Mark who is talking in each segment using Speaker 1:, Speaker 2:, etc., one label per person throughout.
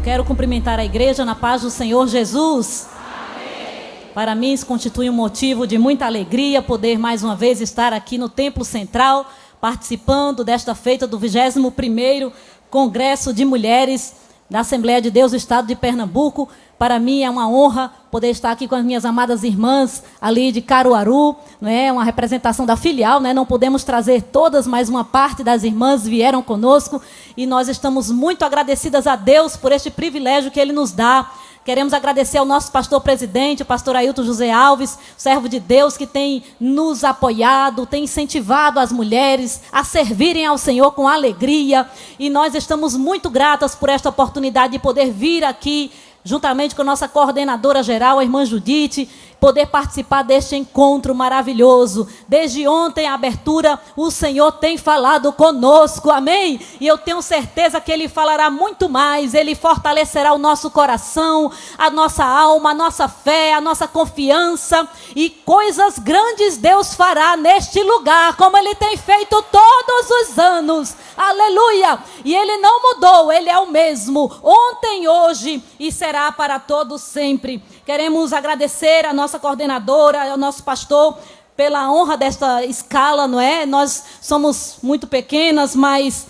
Speaker 1: Quero cumprimentar a igreja na paz do Senhor Jesus. Amém. Para mim, isso constitui um motivo de muita alegria poder mais uma vez estar aqui no Templo Central, participando desta feita do 21º Congresso de Mulheres da Assembleia de Deus do Estado de Pernambuco. Para mim é uma honra poder estar aqui com as minhas amadas irmãs ali de Caruaru, né? Uma representação da filial, né? Não podemos trazer todas, mas uma parte das irmãs vieram conosco e nós estamos muito agradecidas a Deus por este privilégio que Ele nos dá. Queremos agradecer ao nosso pastor presidente, o pastor Ailton José Alves, servo de Deus que tem nos apoiado, tem incentivado as mulheres a servirem ao Senhor com alegria. E nós estamos muito gratas por esta oportunidade de poder vir aqui, juntamente com a nossa coordenadora geral, a irmã Judite, poder participar deste encontro maravilhoso. Desde ontem, a abertura, o Senhor tem falado conosco, amém? E eu tenho certeza que Ele falará muito mais, Ele fortalecerá o nosso coração, a nossa alma, a nossa fé, a nossa confiança, e coisas grandes Deus fará neste lugar, como Ele tem feito todos os anos, aleluia! E Ele não mudou, Ele é o mesmo, ontem, hoje e será para todos sempre. Queremos agradecer a nossa coordenadora, ao nosso pastor, pela honra desta escala, não é? Nós somos muito pequenas, mas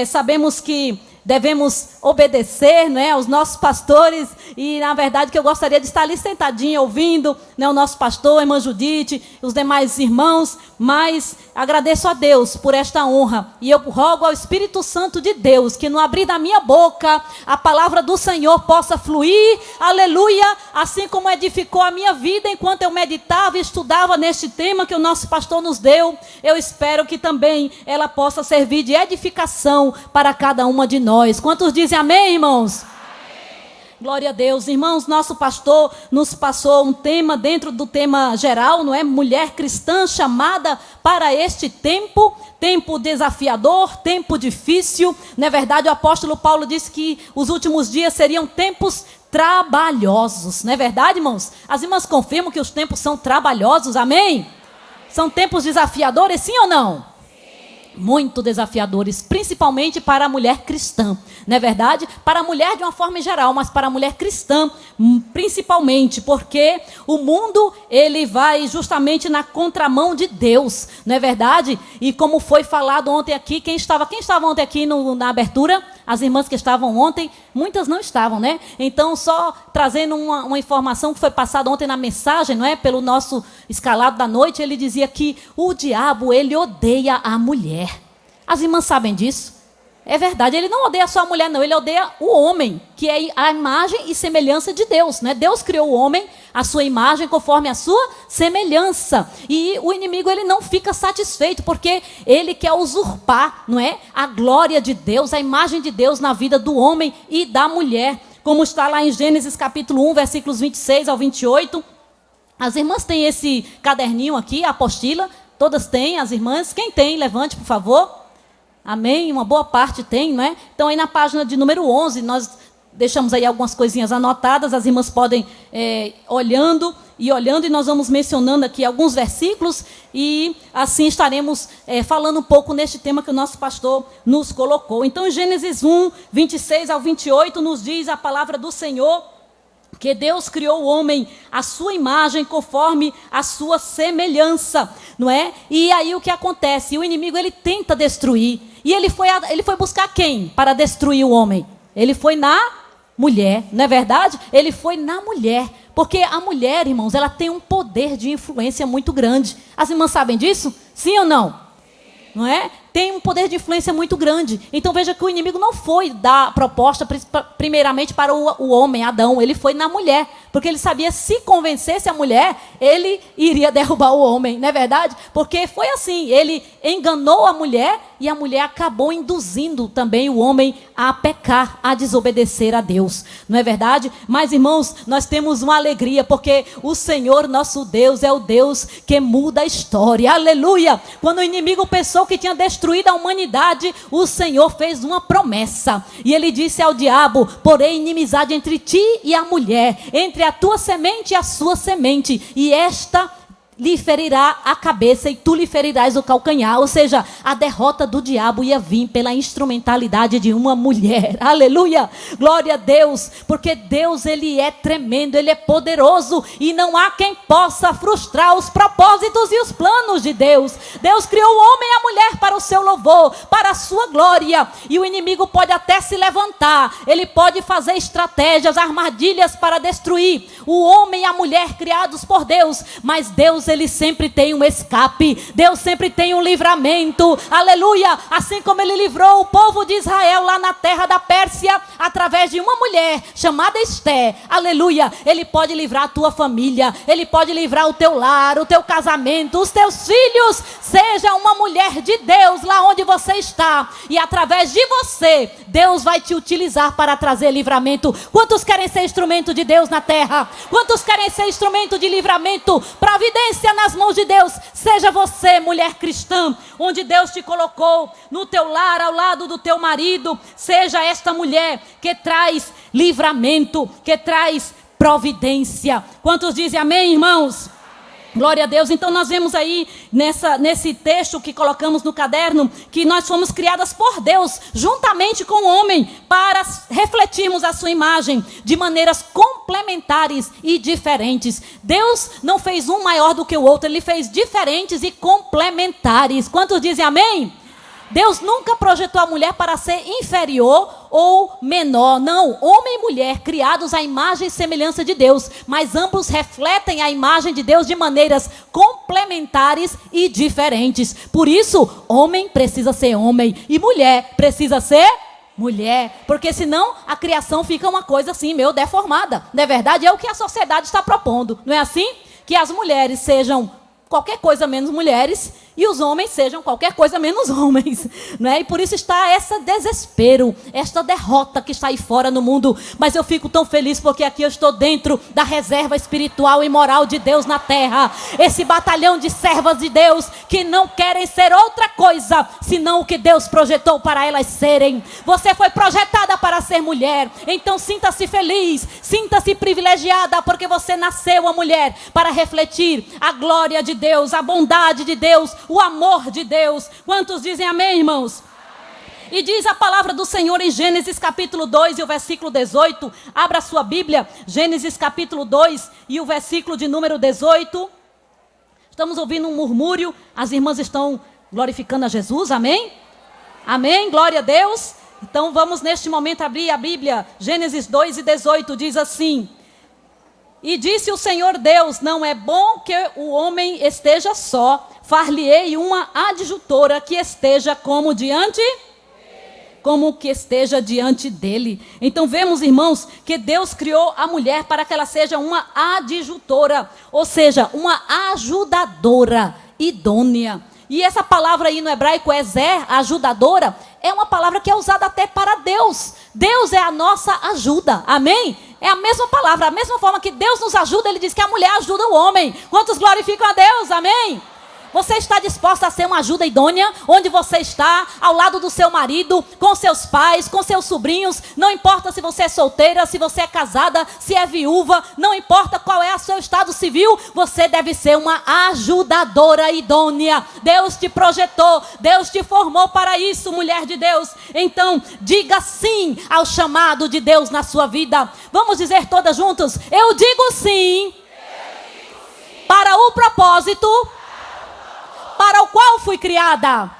Speaker 1: sabemos que devemos obedecer, não é, aos nossos pastores, e na verdade que eu gostaria de estar ali sentadinha ouvindo, né, o nosso pastor, a irmã Judite, os demais irmãos, mas agradeço a Deus por esta honra, e eu rogo ao Espírito Santo de Deus que no abrir da minha boca a palavra do Senhor possa fluir, aleluia, assim como edificou a minha vida enquanto eu meditava e estudava neste tema que o nosso pastor nos deu. Eu espero que também ela possa servir de edificação para cada uma de nós. Quantos dizem amém, irmãos? Amém. Glória a Deus. Irmãos, nosso pastor nos passou um tema dentro do tema geral, não é? Mulher cristã chamada para este tempo, tempo desafiador, tempo difícil. Na verdade, o apóstolo Paulo disse que os últimos dias seriam tempos trabalhosos. Não é verdade, irmãos? As irmãs confirmam que os tempos são trabalhosos, amém? São tempos desafiadores, sim ou não? Muito desafiadores, principalmente para a mulher cristã, não é verdade? Para a mulher de uma forma geral, mas para a mulher cristã principalmente, porque o mundo, ele vai justamente na contramão de Deus, não é verdade? E como foi falado ontem aqui, quem estava ontem aqui na abertura? As irmãs que estavam ontem, muitas não estavam, né? Então, só trazendo uma informação que foi passada ontem na mensagem, não é? Pelo nosso escalado da noite, ele dizia que o diabo, ele odeia a mulher. As irmãs sabem disso? É verdade, ele não odeia só a mulher, não, ele odeia o homem, que é a imagem e semelhança de Deus, né? Deus criou o homem, a sua imagem, conforme a sua semelhança. E o inimigo, ele não fica satisfeito, porque ele quer usurpar, não é? A glória de Deus, a imagem de Deus na vida do homem e da mulher. Como está lá em Gênesis capítulo 1, versículos 26 ao 28. As irmãs têm esse caderninho aqui, a apostila, todas têm, as irmãs. Quem tem, levante, por favor. Amém? Uma boa parte tem, não é? Então, aí na página de número 11, nós deixamos aí algumas coisinhas anotadas, as irmãs podem olhando, e nós vamos mencionando aqui alguns versículos, e assim estaremos falando um pouco neste tema que o nosso pastor nos colocou. Então, em Gênesis 1, 26 ao 28, nos diz a palavra do Senhor, que Deus criou o homem à sua imagem, conforme a sua semelhança, não é? E aí o que acontece? O inimigo, ele tenta destruir. E ele foi buscar quem para destruir o homem? Ele foi na mulher, não é verdade? Ele foi na mulher. Porque a mulher, irmãos, ela tem um poder de influência muito grande. As irmãs sabem disso? Sim ou não? Não é? Tem um poder de influência muito grande. Então veja que o inimigo não foi dar proposta primeiramente para o homem, Adão. Ele foi na mulher, porque ele sabia, se convencesse a mulher, ele iria derrubar o homem, não é verdade? Porque foi assim, ele enganou a mulher e a mulher acabou induzindo também o homem a pecar, a desobedecer a Deus, não é verdade? Mas, irmãos, nós temos uma alegria, porque o Senhor, nosso Deus, é o Deus que muda a história, aleluia! Quando o inimigo pensou que tinha destruído a humanidade, o Senhor fez uma promessa, e ele disse ao diabo: porém inimizade entre ti e a mulher, entre a tua semente e a sua semente, e esta lhe ferirá a cabeça e tu lhe ferirás o calcanhar. Ou seja, a derrota do diabo ia vir pela instrumentalidade de uma mulher. Aleluia, glória a Deus, porque Deus, ele é tremendo, ele é poderoso e não há quem possa frustrar os propósitos e os planos de Deus. Deus criou o homem e a mulher para o seu louvor, para a sua glória, e o inimigo pode até se levantar, ele pode fazer estratégias, armadilhas para destruir o homem e a mulher criados por Deus, mas Deus, ele sempre tem um escape, Deus sempre tem um livramento, aleluia, assim como ele livrou o povo de Israel lá na terra da Pérsia, através de uma mulher chamada Esté, aleluia, ele pode livrar a tua família, ele pode livrar o teu lar, o teu casamento, os teus filhos. Seja uma mulher de Deus lá onde você está, e através de você, Deus vai te utilizar para trazer livramento. Quantos querem ser instrumento de Deus na terra? Quantos querem ser instrumento de livramento, providência nas mãos de Deus? Seja você, mulher cristã, onde Deus te colocou, no teu lar, ao lado do teu marido, seja esta mulher que traz livramento, que traz providência. Quantos dizem amém, irmãos? Glória a Deus. Então nós vemos aí nesse texto que colocamos no caderno, que nós fomos criadas por Deus, juntamente com o homem, para refletirmos a sua imagem de maneiras complementares e diferentes. Deus não fez um maior do que o outro, ele fez diferentes e complementares. Quantos dizem amém? Deus nunca projetou a mulher para ser inferior ou menor. Não, homem e mulher criados à imagem e semelhança de Deus, mas ambos refletem a imagem de Deus de maneiras complementares e diferentes. Por isso, homem precisa ser homem e mulher precisa ser mulher, porque senão a criação fica uma coisa assim, meio deformada. Não é verdade? É o que a sociedade está propondo, não é assim? Que as mulheres sejam qualquer coisa menos mulheres e os homens sejam qualquer coisa menos homens, né? E por isso está esse desespero, esta derrota que está aí fora no mundo. Mas eu fico tão feliz porque aqui eu estou dentro da reserva espiritual e moral de Deus na terra. Esse batalhão de servas de Deus que não querem ser outra coisa senão o que Deus projetou para elas serem. Você foi projetada para ser mulher, então sinta-se feliz, sinta-se privilegiada, porque você nasceu uma mulher para refletir a glória de Deus, a bondade de Deus, o amor de Deus. Quantos dizem amém, irmãos? Amém. E diz a palavra do Senhor em Gênesis capítulo 2 e o versículo 18. Abra a sua Bíblia, Gênesis capítulo 2 e o versículo de número 18. Estamos ouvindo um murmúrio, as irmãs estão glorificando a Jesus, amém? Amém, glória a Deus. Então vamos neste momento abrir a Bíblia, Gênesis 2 e 18, diz assim: e disse o Senhor Deus, não é bom que o homem esteja só, far-lhe-ei uma adjutora que esteja como que esteja diante dele. Então vemos, irmãos, que Deus criou a mulher para que ela seja uma adjutora, ou seja, uma ajudadora idônea. E essa palavra aí no hebraico, ezer, ajudadora, é uma palavra que é usada até para Deus. Deus é a nossa ajuda, amém? É a mesma palavra, a mesma forma que Deus nos ajuda, ele diz que a mulher ajuda o homem. Quantos glorificam a Deus, amém? Você está disposta a ser uma ajuda idônea? Onde você está, ao lado do seu marido, com seus pais, com seus sobrinhos. Não importa se você é solteira, se você é casada, se é viúva. Não importa qual é o seu estado civil. Você deve ser uma ajudadora idônea. Deus te projetou, Deus te formou para isso, mulher de Deus. Então, diga sim ao chamado de Deus na sua vida. Vamos dizer todas juntas? Eu digo sim, para o propósito para o qual fui criada.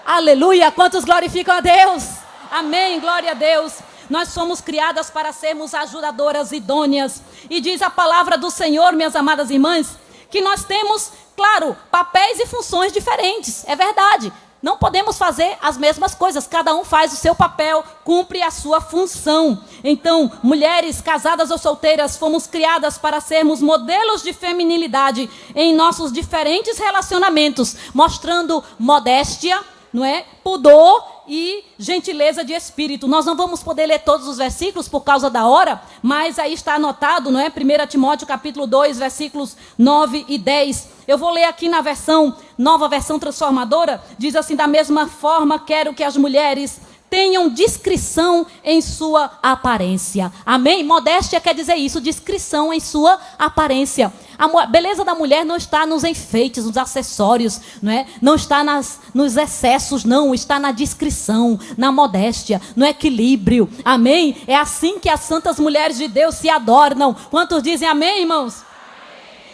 Speaker 1: Aleluia, quantos glorificam a Deus? Amém, glória a Deus. Nós somos criadas para sermos ajudadoras idôneas. E diz a palavra do Senhor, minhas amadas irmãs, que nós temos, claro, papéis e funções diferentes. É verdade. Não podemos fazer as mesmas coisas, cada um faz o seu papel, cumpre a sua função. Então, mulheres casadas ou solteiras, fomos criadas para sermos modelos de feminilidade em nossos diferentes relacionamentos, mostrando modéstia, não é? Pudor e gentileza de espírito. Nós não vamos poder ler todos os versículos por causa da hora, mas aí está anotado, não é? 1 Timóteo capítulo 2, versículos 9 e 10. Eu vou ler aqui na versão, nova versão transformadora, diz assim: da mesma forma quero que as mulheres tenham discrição em sua aparência. Amém? Modéstia quer dizer isso, discrição em sua aparência. A beleza da mulher não está nos enfeites, nos acessórios, não é? Não está nos excessos, não. Está na discrição, na modéstia, no equilíbrio. Amém? É assim que as santas mulheres de Deus se adornam. Quantos dizem amém, irmãos?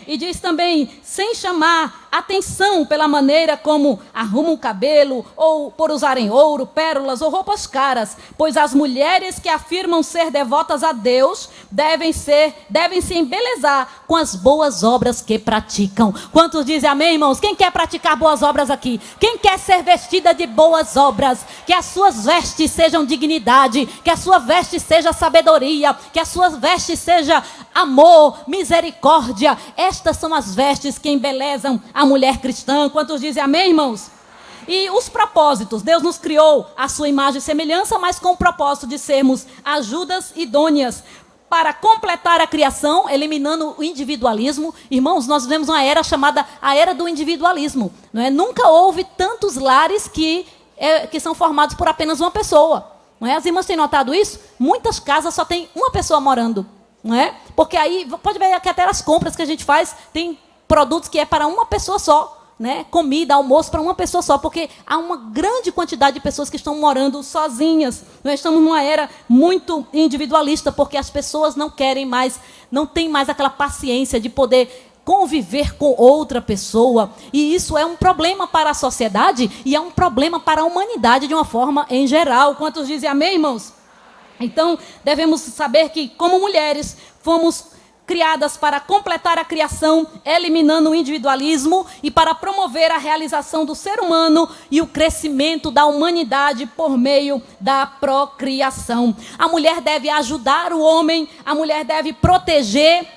Speaker 1: E diz também, sem chamar atenção pela maneira como arrumam o cabelo, ou por usarem ouro, pérolas ou roupas caras, pois as mulheres que afirmam ser devotas a Deus devem se embelezar com as boas obras que praticam. Quantos dizem amém, irmãos? Quem quer praticar boas obras aqui? Quem quer ser vestida de boas obras? Que as suas vestes sejam dignidade, que a sua veste seja sabedoria, que as suas vestes seja amor, misericórdia. Estas são as vestes que embelezam a mulher cristã. Quantos dizem amém, irmãos? E os propósitos. Deus nos criou à sua imagem e semelhança, mas com o propósito de sermos ajudas idôneas para completar a criação, eliminando o individualismo. Irmãos, nós vivemos uma era chamada a era do individualismo. Não é? Nunca houve tantos lares que são formados por apenas uma pessoa. Não é? As irmãs têm notado isso? Muitas casas só tem uma pessoa morando. Não é? Porque aí, pode ver que até as compras que a gente faz, tem produtos que é para uma pessoa só, né? Comida, almoço para uma pessoa só, porque há uma grande quantidade de pessoas que estão morando sozinhas. Nós estamos numa era muito individualista, porque as pessoas não têm mais aquela paciência de poder conviver com outra pessoa. E isso é um problema para a sociedade e é um problema para a humanidade de uma forma em geral. Quantos dizem amém, irmãos? Então, devemos saber que, como mulheres, fomos criadas para completar a criação, eliminando o individualismo e para promover a realização do ser humano e o crescimento da humanidade por meio da procriação. A mulher deve ajudar o homem, a mulher deve proteger,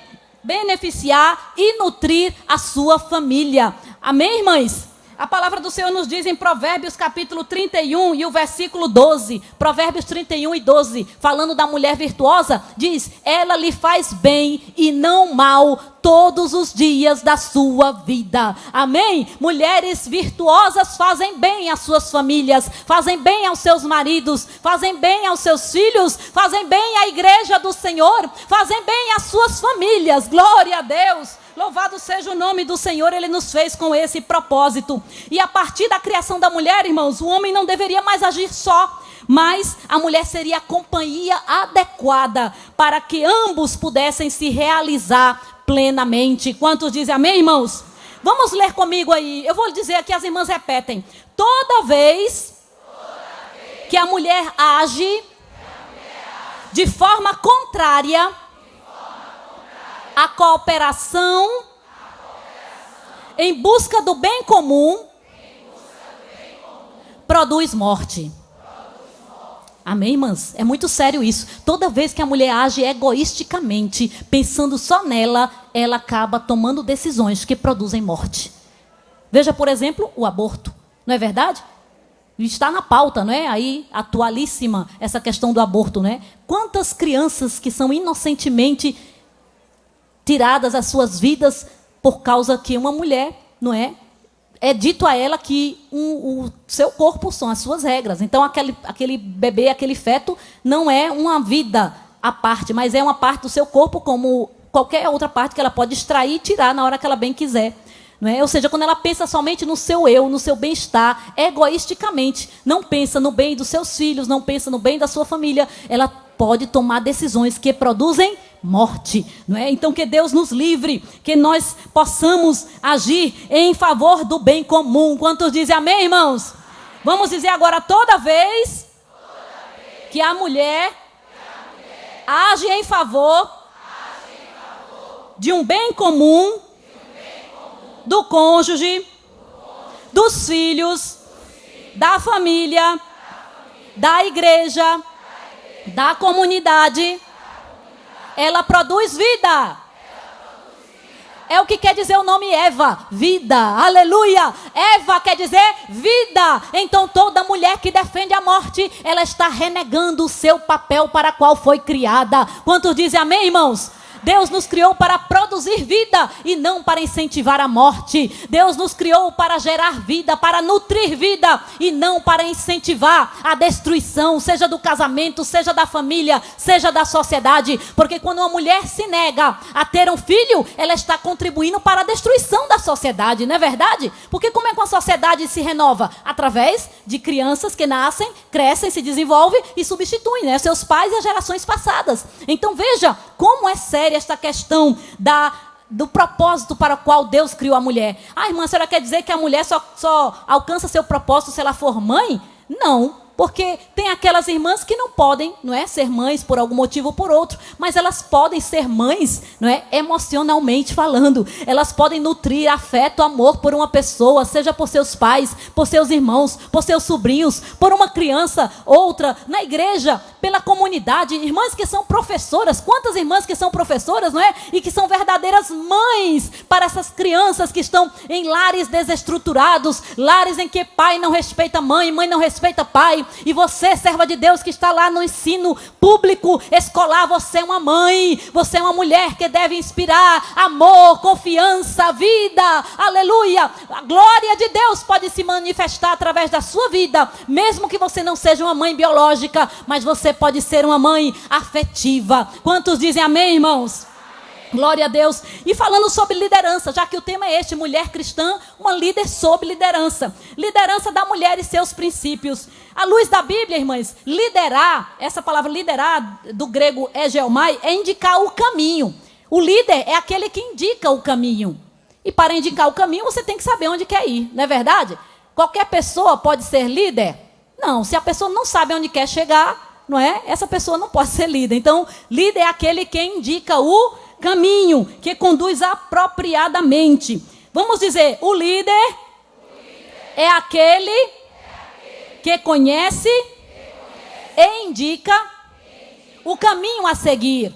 Speaker 1: beneficiar e nutrir a sua família. Amém, irmãs? A palavra do Senhor nos diz em Provérbios capítulo 31 e o versículo 12. Provérbios 31 e 12, falando da mulher virtuosa, diz: ela lhe faz bem e não mal todos os dias da sua vida. Amém? Mulheres virtuosas fazem bem às suas famílias, fazem bem aos seus maridos, fazem bem aos seus filhos, fazem bem à igreja do Senhor, fazem bem às suas famílias. Glória a Deus! Louvado seja o nome do Senhor, Ele nos fez com esse propósito. E a partir da criação da mulher, irmãos, o homem não deveria mais agir só, mas a mulher seria a companhia adequada para que ambos pudessem se realizar plenamente. Quantos dizem amém, irmãos? Vamos ler comigo aí. Eu vou dizer aqui, as irmãs repetem. Toda vez que a mulher age de forma contrária a cooperação em busca do bem comum produz morte. Amém, irmãs? É muito sério isso. Toda vez que a mulher age egoisticamente, pensando só nela, ela acaba tomando decisões que produzem morte. Veja, por exemplo, o aborto. Não é verdade? Está na pauta, não é? Aí, atualíssima, essa questão do aborto, né? Quantas crianças que são inocentemente tiradas as suas vidas por causa que uma mulher, não é? É dito a ela que o seu corpo são as suas regras. Então, aquele bebê, aquele feto, não é uma vida à parte, mas é uma parte do seu corpo, como qualquer outra parte que ela pode extrair e tirar na hora que ela bem quiser. Não é? Ou seja, quando ela pensa somente no seu eu, no seu bem-estar, egoisticamente, não pensa no bem dos seus filhos, não pensa no bem da sua família, ela pode tomar decisões que produzem morte, não é? Então, que Deus nos livre, que nós possamos agir em favor do bem comum. Quantos dizem amém, irmãos? Vamos dizer agora, toda vez que a mulher age em favor de um bem comum, do cônjuge, dos filhos, da família, da igreja, da comunidade, ela produz vida. É o que quer dizer o nome Eva, vida, aleluia. Eva quer dizer vida. Então toda mulher que defende a morte, ela está renegando o seu papel para qual foi criada. Quantos dizem amém, irmãos? Deus nos criou para produzir vida e não para incentivar a morte. Deus nos criou para gerar vida, para nutrir vida e não para incentivar a destruição, seja do casamento, seja da família, seja da sociedade. Porque quando uma mulher se nega a ter um filho, ela está contribuindo para a destruição da sociedade, não é verdade? Porque como é que a sociedade se renova? Através de crianças que nascem, crescem, se desenvolvem e substituem, né, seus pais e as gerações passadas. Então veja como é séria esta questão do propósito para o qual Deus criou a mulher. Ah, irmã, a senhora quer dizer que a mulher só alcança seu propósito se ela for mãe? Não. Porque tem aquelas irmãs que não podem, não é, ser mães por algum motivo ou por outro, mas elas podem ser mães, não é, emocionalmente falando. Elas podem nutrir afeto, amor por uma pessoa, seja por seus pais, por seus irmãos, por seus sobrinhos, por uma criança, outra, na igreja, pela comunidade. Irmãs que são professoras, quantas irmãs que são professoras, não é? E que são verdadeiras mães para essas crianças que estão em lares desestruturados, lares em que pai não respeita mãe, mãe não respeita pai. E você, serva de Deus, que está lá no ensino público, escolar, você é uma mãe, você é uma mulher que deve inspirar amor, confiança, vida, aleluia. A glória de Deus pode se manifestar através da sua vida, mesmo que você não seja uma mãe biológica, mas você pode ser uma mãe afetiva. Quantos dizem amém, irmãos? Glória a Deus. E falando sobre liderança, já que o tema é este, mulher cristã, uma líder sob liderança. Liderança da mulher e seus princípios. À luz da Bíblia, irmãs, liderar, essa palavra liderar, do grego egeomai, é indicar o caminho. O líder é aquele que indica o caminho. E para indicar o caminho, você tem que saber onde quer ir, não é verdade? Qualquer pessoa pode ser líder? Não, se a pessoa não sabe onde quer chegar, não é? Essa pessoa não pode ser líder. Então, líder é aquele que indica o caminho, que conduz apropriadamente. Vamos dizer, o líder é aquele que conhece e indica o caminho a seguir.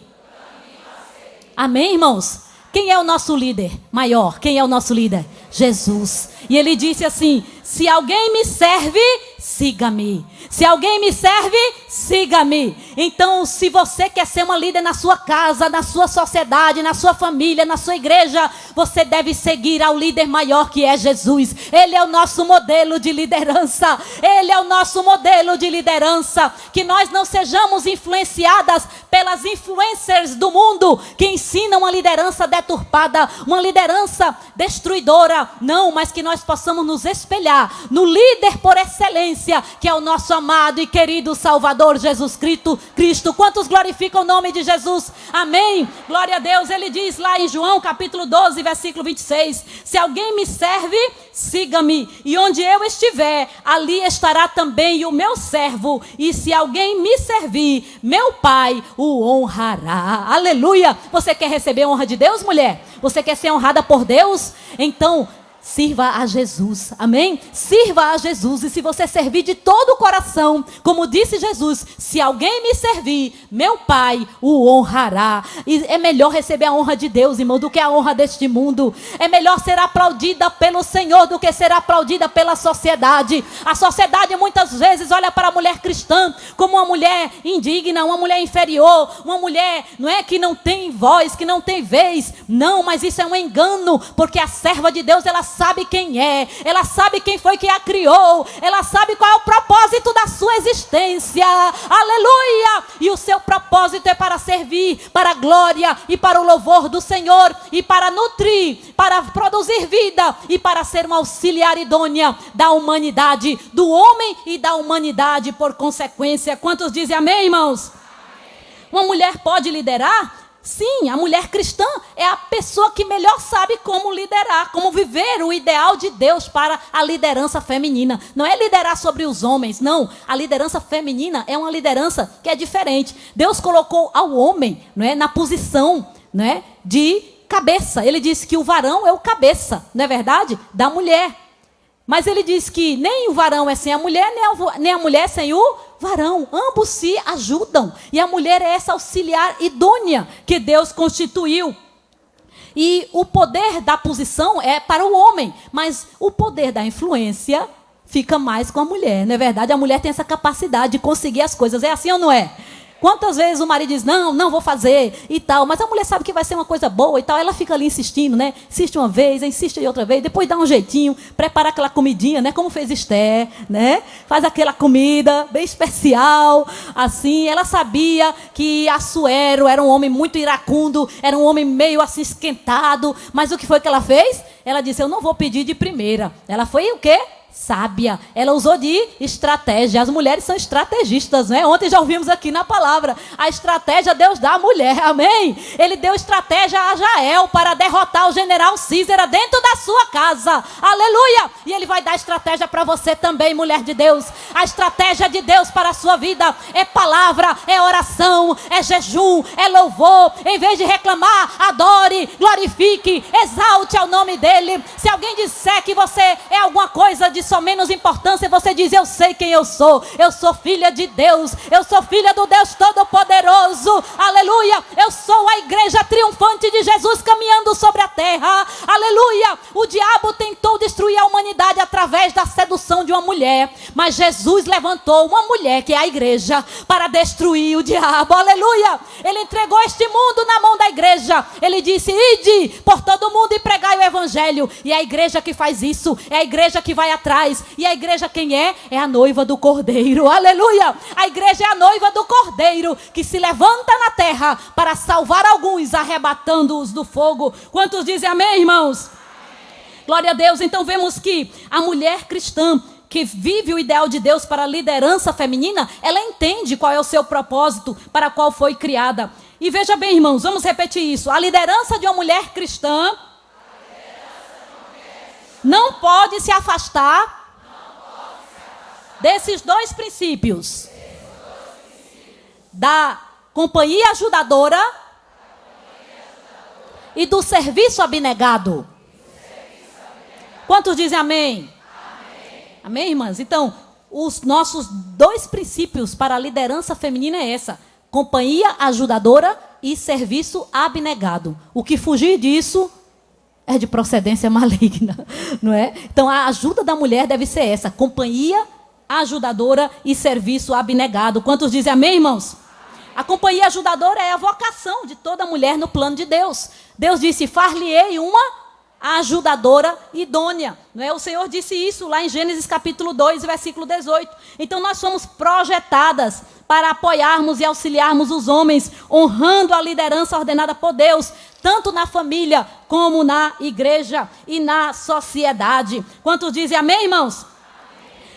Speaker 1: Amém, irmãos? Quem é o nosso líder maior? Quem é o nosso líder? Jesus. E ele disse assim: se alguém me serve, siga-me. Se alguém me serve, siga-me. Então, se você quer ser uma líder na sua casa, na sua sociedade, na sua família, na sua igreja, você deve seguir ao líder maior, que é Jesus. Ele é o nosso modelo de liderança. Ele é o nosso modelo de liderança. Que nós não sejamos influenciadas pelas influencers do mundo, que ensinam uma liderança deturpada, uma liderança destruidora. Não, mas que nós possamos nos espelhar no líder por excelência, que é o nosso amado e querido Salvador Jesus Cristo. Quantos glorificam o nome de Jesus? Amém? Glória a Deus. Ele diz lá em João capítulo 12, versículo 26, se alguém me serve, siga-me, e onde eu estiver, ali estará também o meu servo, e se alguém me servir, meu Pai o honrará. Aleluia! Você quer receber a honra de Deus, mulher? Você quer ser honrada por Deus? Então, sirva a Jesus, amém? Sirva a Jesus, e se você servir de todo o coração, como disse Jesus, se alguém me servir, meu Pai o honrará. E é melhor receber a honra de Deus, irmão, do que a honra deste mundo. É melhor ser aplaudida pelo Senhor do que ser aplaudida pela sociedade. A sociedade muitas vezes olha para a mulher cristã como uma mulher indigna, uma mulher inferior, uma mulher, não é, que não tem voz, que não tem vez. Não, mas isso é um engano, porque a serva de Deus, ela sabe quem é, ela sabe quem foi que a criou, ela sabe qual é o propósito da sua existência, aleluia, e o seu propósito é para servir, para a glória e para o louvor do Senhor, e para nutrir, para produzir vida, e para ser uma auxiliar idônea da humanidade, do homem e da humanidade por consequência. Quantos dizem amém, irmãos? Amém. Uma mulher pode liderar? Sim, a mulher cristã é a pessoa que melhor sabe como liderar, como viver o ideal de Deus para a liderança feminina. Não é liderar sobre os homens, não. A liderança feminina é uma liderança que é diferente. Deus colocou ao homem, não é, na posição, não é, de cabeça. Ele disse que o varão é o cabeça, não é verdade? Da mulher. Mas ele diz que nem o varão é sem a mulher, nem a mulher sem o varão. Ambos se ajudam. E a mulher é essa auxiliar idônea que Deus constituiu. E o poder da posição é para o homem, mas o poder da influência fica mais com a mulher. Não é verdade? A mulher tem essa capacidade de conseguir as coisas. É assim ou não é? Quantas vezes o marido diz, não vou fazer e tal, mas a mulher sabe que vai ser uma coisa boa e tal, ela fica ali insistindo, né? Insiste uma vez, insiste outra vez, depois dá um jeitinho, prepara aquela comidinha, né? Como fez Esther, né? Faz aquela comida bem especial, assim. Ela sabia que Assuero era um homem muito iracundo, era um homem meio assim esquentado, mas o que foi que ela fez? Ela disse, eu não vou pedir de primeira. Ela foi o quê? Sábia. Ela usou de estratégia. As mulheres são estrategistas, né? Ontem já ouvimos aqui na palavra. A estratégia Deus dá à mulher, amém? Ele deu estratégia a Jael para derrotar o general Císera dentro da sua casa, aleluia! E ele vai dar estratégia para você também, mulher de Deus. A estratégia de Deus para a sua vida é palavra, é oração, é jejum, é louvor. Em vez de reclamar, adore, glorifique, exalte ao nome dele. Se alguém disser que você é alguma coisa de só menos importância, você diz, eu sei quem eu sou filha de Deus, eu sou filha do Deus Todo-Poderoso, aleluia, eu sou a igreja triunfante de Jesus caminhando sobre a terra, aleluia. O diabo tentou destruir a humanidade através da sedução de uma mulher, mas Jesus levantou uma mulher, que é a igreja, para destruir o diabo, aleluia. Ele entregou este mundo na mão da igreja, ele disse, ide por todo mundo e pregai o evangelho, e é a igreja que faz isso, é a igreja que vai atrás. E a igreja quem é? É a noiva do Cordeiro, aleluia. A igreja é a noiva do Cordeiro, que se levanta na terra para salvar alguns, arrebatando-os do fogo. Quantos dizem amém, irmãos? Amém. Glória a Deus. Então vemos que a mulher cristã que vive o ideal de Deus para a liderança feminina, ela entende qual é o seu propósito, para qual foi criada. E veja bem, irmãos, vamos repetir isso. A liderança de uma mulher cristã não pode se afastar desses dois princípios. Da companhia ajudadora e do serviço abnegado. Quantos dizem amém? Amém, irmãs? Então, os nossos dois princípios para a liderança feminina é essa: companhia ajudadora e serviço abnegado. O que fugir disso é de procedência maligna, não é? Então, a ajuda da mulher deve ser essa: companhia ajudadora e serviço abnegado. Quantos dizem amém, irmãos? Amém. A companhia ajudadora é a vocação de toda mulher no plano de Deus. Deus disse, far-lhe-ei uma ajudadora idônea, não é? O Senhor disse isso lá em Gênesis capítulo 2, versículo 18. Então, nós somos projetadas para apoiarmos e auxiliarmos os homens, honrando a liderança ordenada por Deus, tanto na família, como na igreja e na sociedade. Quantos dizem amém, irmãos? Amém.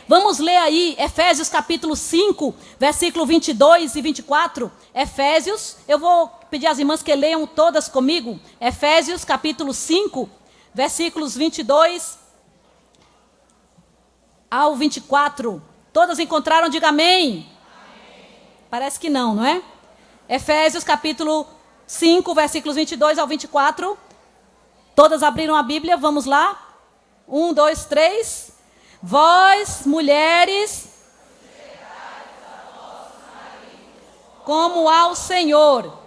Speaker 1: Vamos ler aí Efésios capítulo 5, versículo 22 e 24. Efésios, eu vou pedir às irmãs que leiam todas comigo. Efésios capítulo 5, versículos 22 ao 24. Todas encontraram? Diga amém. Parece que não, não é? Efésios capítulo 5, versículos 22 ao 24. Todas abriram a Bíblia, vamos lá. 1, 2, 3. Vós, mulheres, como ao Senhor.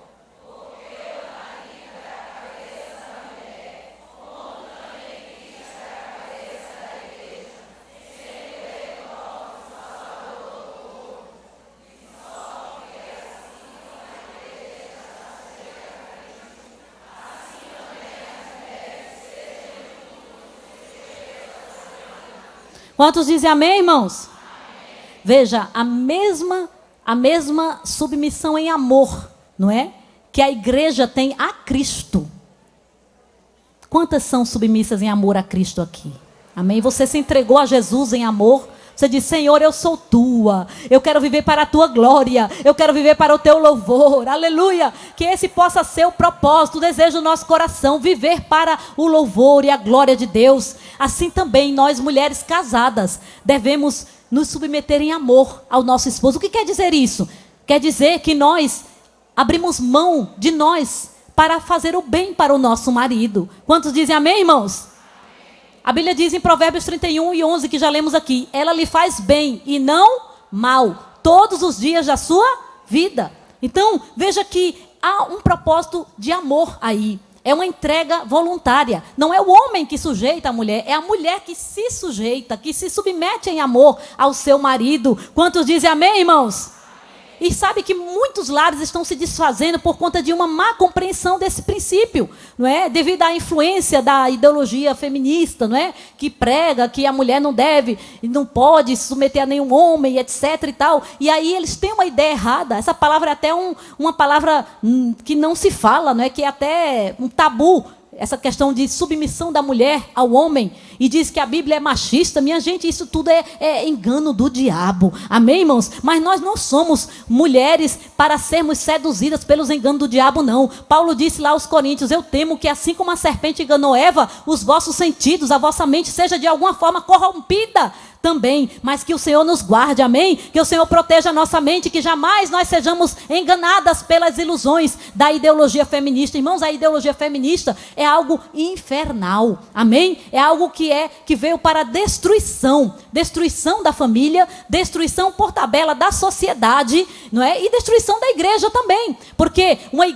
Speaker 1: Quantos dizem amém, irmãos? Amém. Veja, a mesma submissão em amor, não é? Que a igreja tem a Cristo. Quantas são submissas em amor a Cristo aqui? Amém? Você se entregou a Jesus em amor. Você diz, Senhor, eu sou tua, eu quero viver para a tua glória, eu quero viver para o teu louvor, aleluia. Que esse possa ser o propósito, o desejo do nosso coração, viver para o louvor e a glória de Deus. Assim também nós, mulheres casadas, devemos nos submeter em amor ao nosso esposo. O que quer dizer isso? Quer dizer que nós abrimos mão de nós para fazer o bem para o nosso marido. Quantos dizem amém, irmãos? A Bíblia diz em Provérbios 31 e 11, que já lemos aqui, ela lhe faz bem e não mal, todos os dias da sua vida. Então, veja que há um propósito de amor aí. É uma entrega voluntária. Não é o homem que sujeita a mulher, é a mulher que se sujeita, que se submete em amor ao seu marido. Quantos dizem amém, irmãos? E sabe que muitos lares estão se desfazendo por conta de uma má compreensão desse princípio, não é? Devido à influência da ideologia feminista, não é? Que prega que a mulher não deve e não pode se submeter a nenhum homem, etc. e tal. E aí eles têm uma ideia errada. Essa palavra é até uma palavra que não se fala, não é? Que é até um tabu. Essa questão de submissão da mulher ao homem, e diz que a Bíblia é machista. Minha gente, isso tudo é engano do diabo. Amém, irmãos? Mas nós não somos mulheres para sermos seduzidas pelos enganos do diabo, não. Paulo disse lá aos Coríntios: eu temo que assim como a serpente enganou Eva, os vossos sentidos, a vossa mente seja de alguma forma corrompida também, mas que o Senhor nos guarde, amém? Que o Senhor proteja a nossa mente, que jamais nós sejamos enganadas pelas ilusões da ideologia feminista. Irmãos, a ideologia feminista é algo infernal, amém? É algo que veio para destruição da família, destruição por tabela da sociedade, não é? E destruição da igreja também, porque a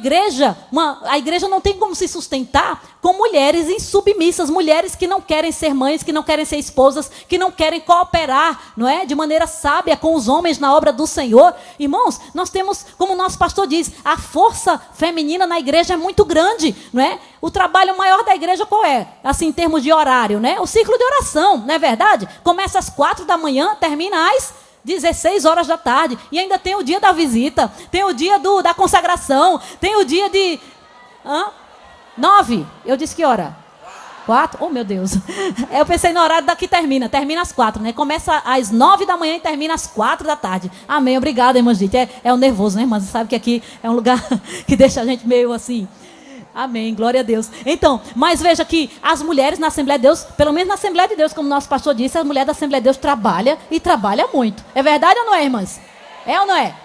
Speaker 1: igreja não tem como se sustentar com mulheres insubmissas, mulheres que não querem ser mães, que não querem ser esposas, que não querem cooperar, não é? De maneira sábia com os homens na obra do Senhor. Irmãos, nós temos, como o nosso pastor diz, a força feminina na igreja é muito grande, não é? O trabalho maior da igreja qual é? Assim, em termos de horário, né? O ciclo de oração, não é verdade? Começa às 4 da manhã, termina às 16 horas da tarde. E ainda tem o dia da visita, tem o dia da consagração, tem o dia de... 9? Eu disse que hora? 4? Oh, meu Deus. Eu pensei no horário daqui termina às 4, né? Começa às 9 da manhã e termina às 4 da tarde. Amém, obrigada, irmã Judite. É o nervoso, né, irmã? Você sabe que aqui é um lugar que deixa a gente meio assim. Amém, glória a Deus. Então, mas veja que as mulheres na Assembleia de Deus, pelo menos na Assembleia de Deus, como nosso pastor disse, a mulher da Assembleia de Deus trabalha e trabalha muito. É verdade ou não é, irmãs? É ou não é?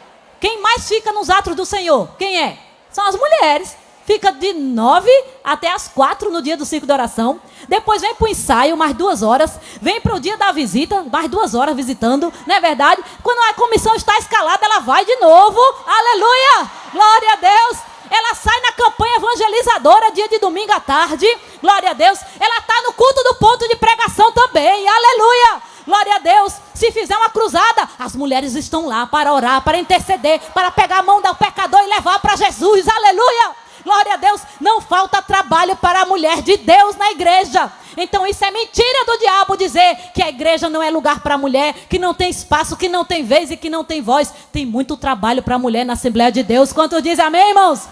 Speaker 1: Quem mais fica nos atos do Senhor? Quem é? São as mulheres. Fica de 9 até as 4 no dia do ciclo de oração. Depois vem para o ensaio, mais 2 horas. Vem para o dia da visita, mais 2 horas visitando. Não é verdade? Quando a comissão está escalada, ela vai de novo. Aleluia! Glória a Deus! Ela sai na campanha evangelizadora, dia de domingo à tarde. Glória a Deus! Ela está no culto do ponto de pregação também. Aleluia! Glória a Deus! Se fizer uma cruzada, as mulheres estão lá para orar, para interceder, para pegar a mão do pecador e levar para Jesus. Aleluia! Glória a Deus, não falta trabalho para a mulher de Deus na igreja. Então isso é mentira do diabo dizer que a igreja não é lugar para a mulher, que não tem espaço, que não tem vez e que não tem voz. Tem muito trabalho para a mulher na Assembleia de Deus. Quantos dizem amém, irmãos?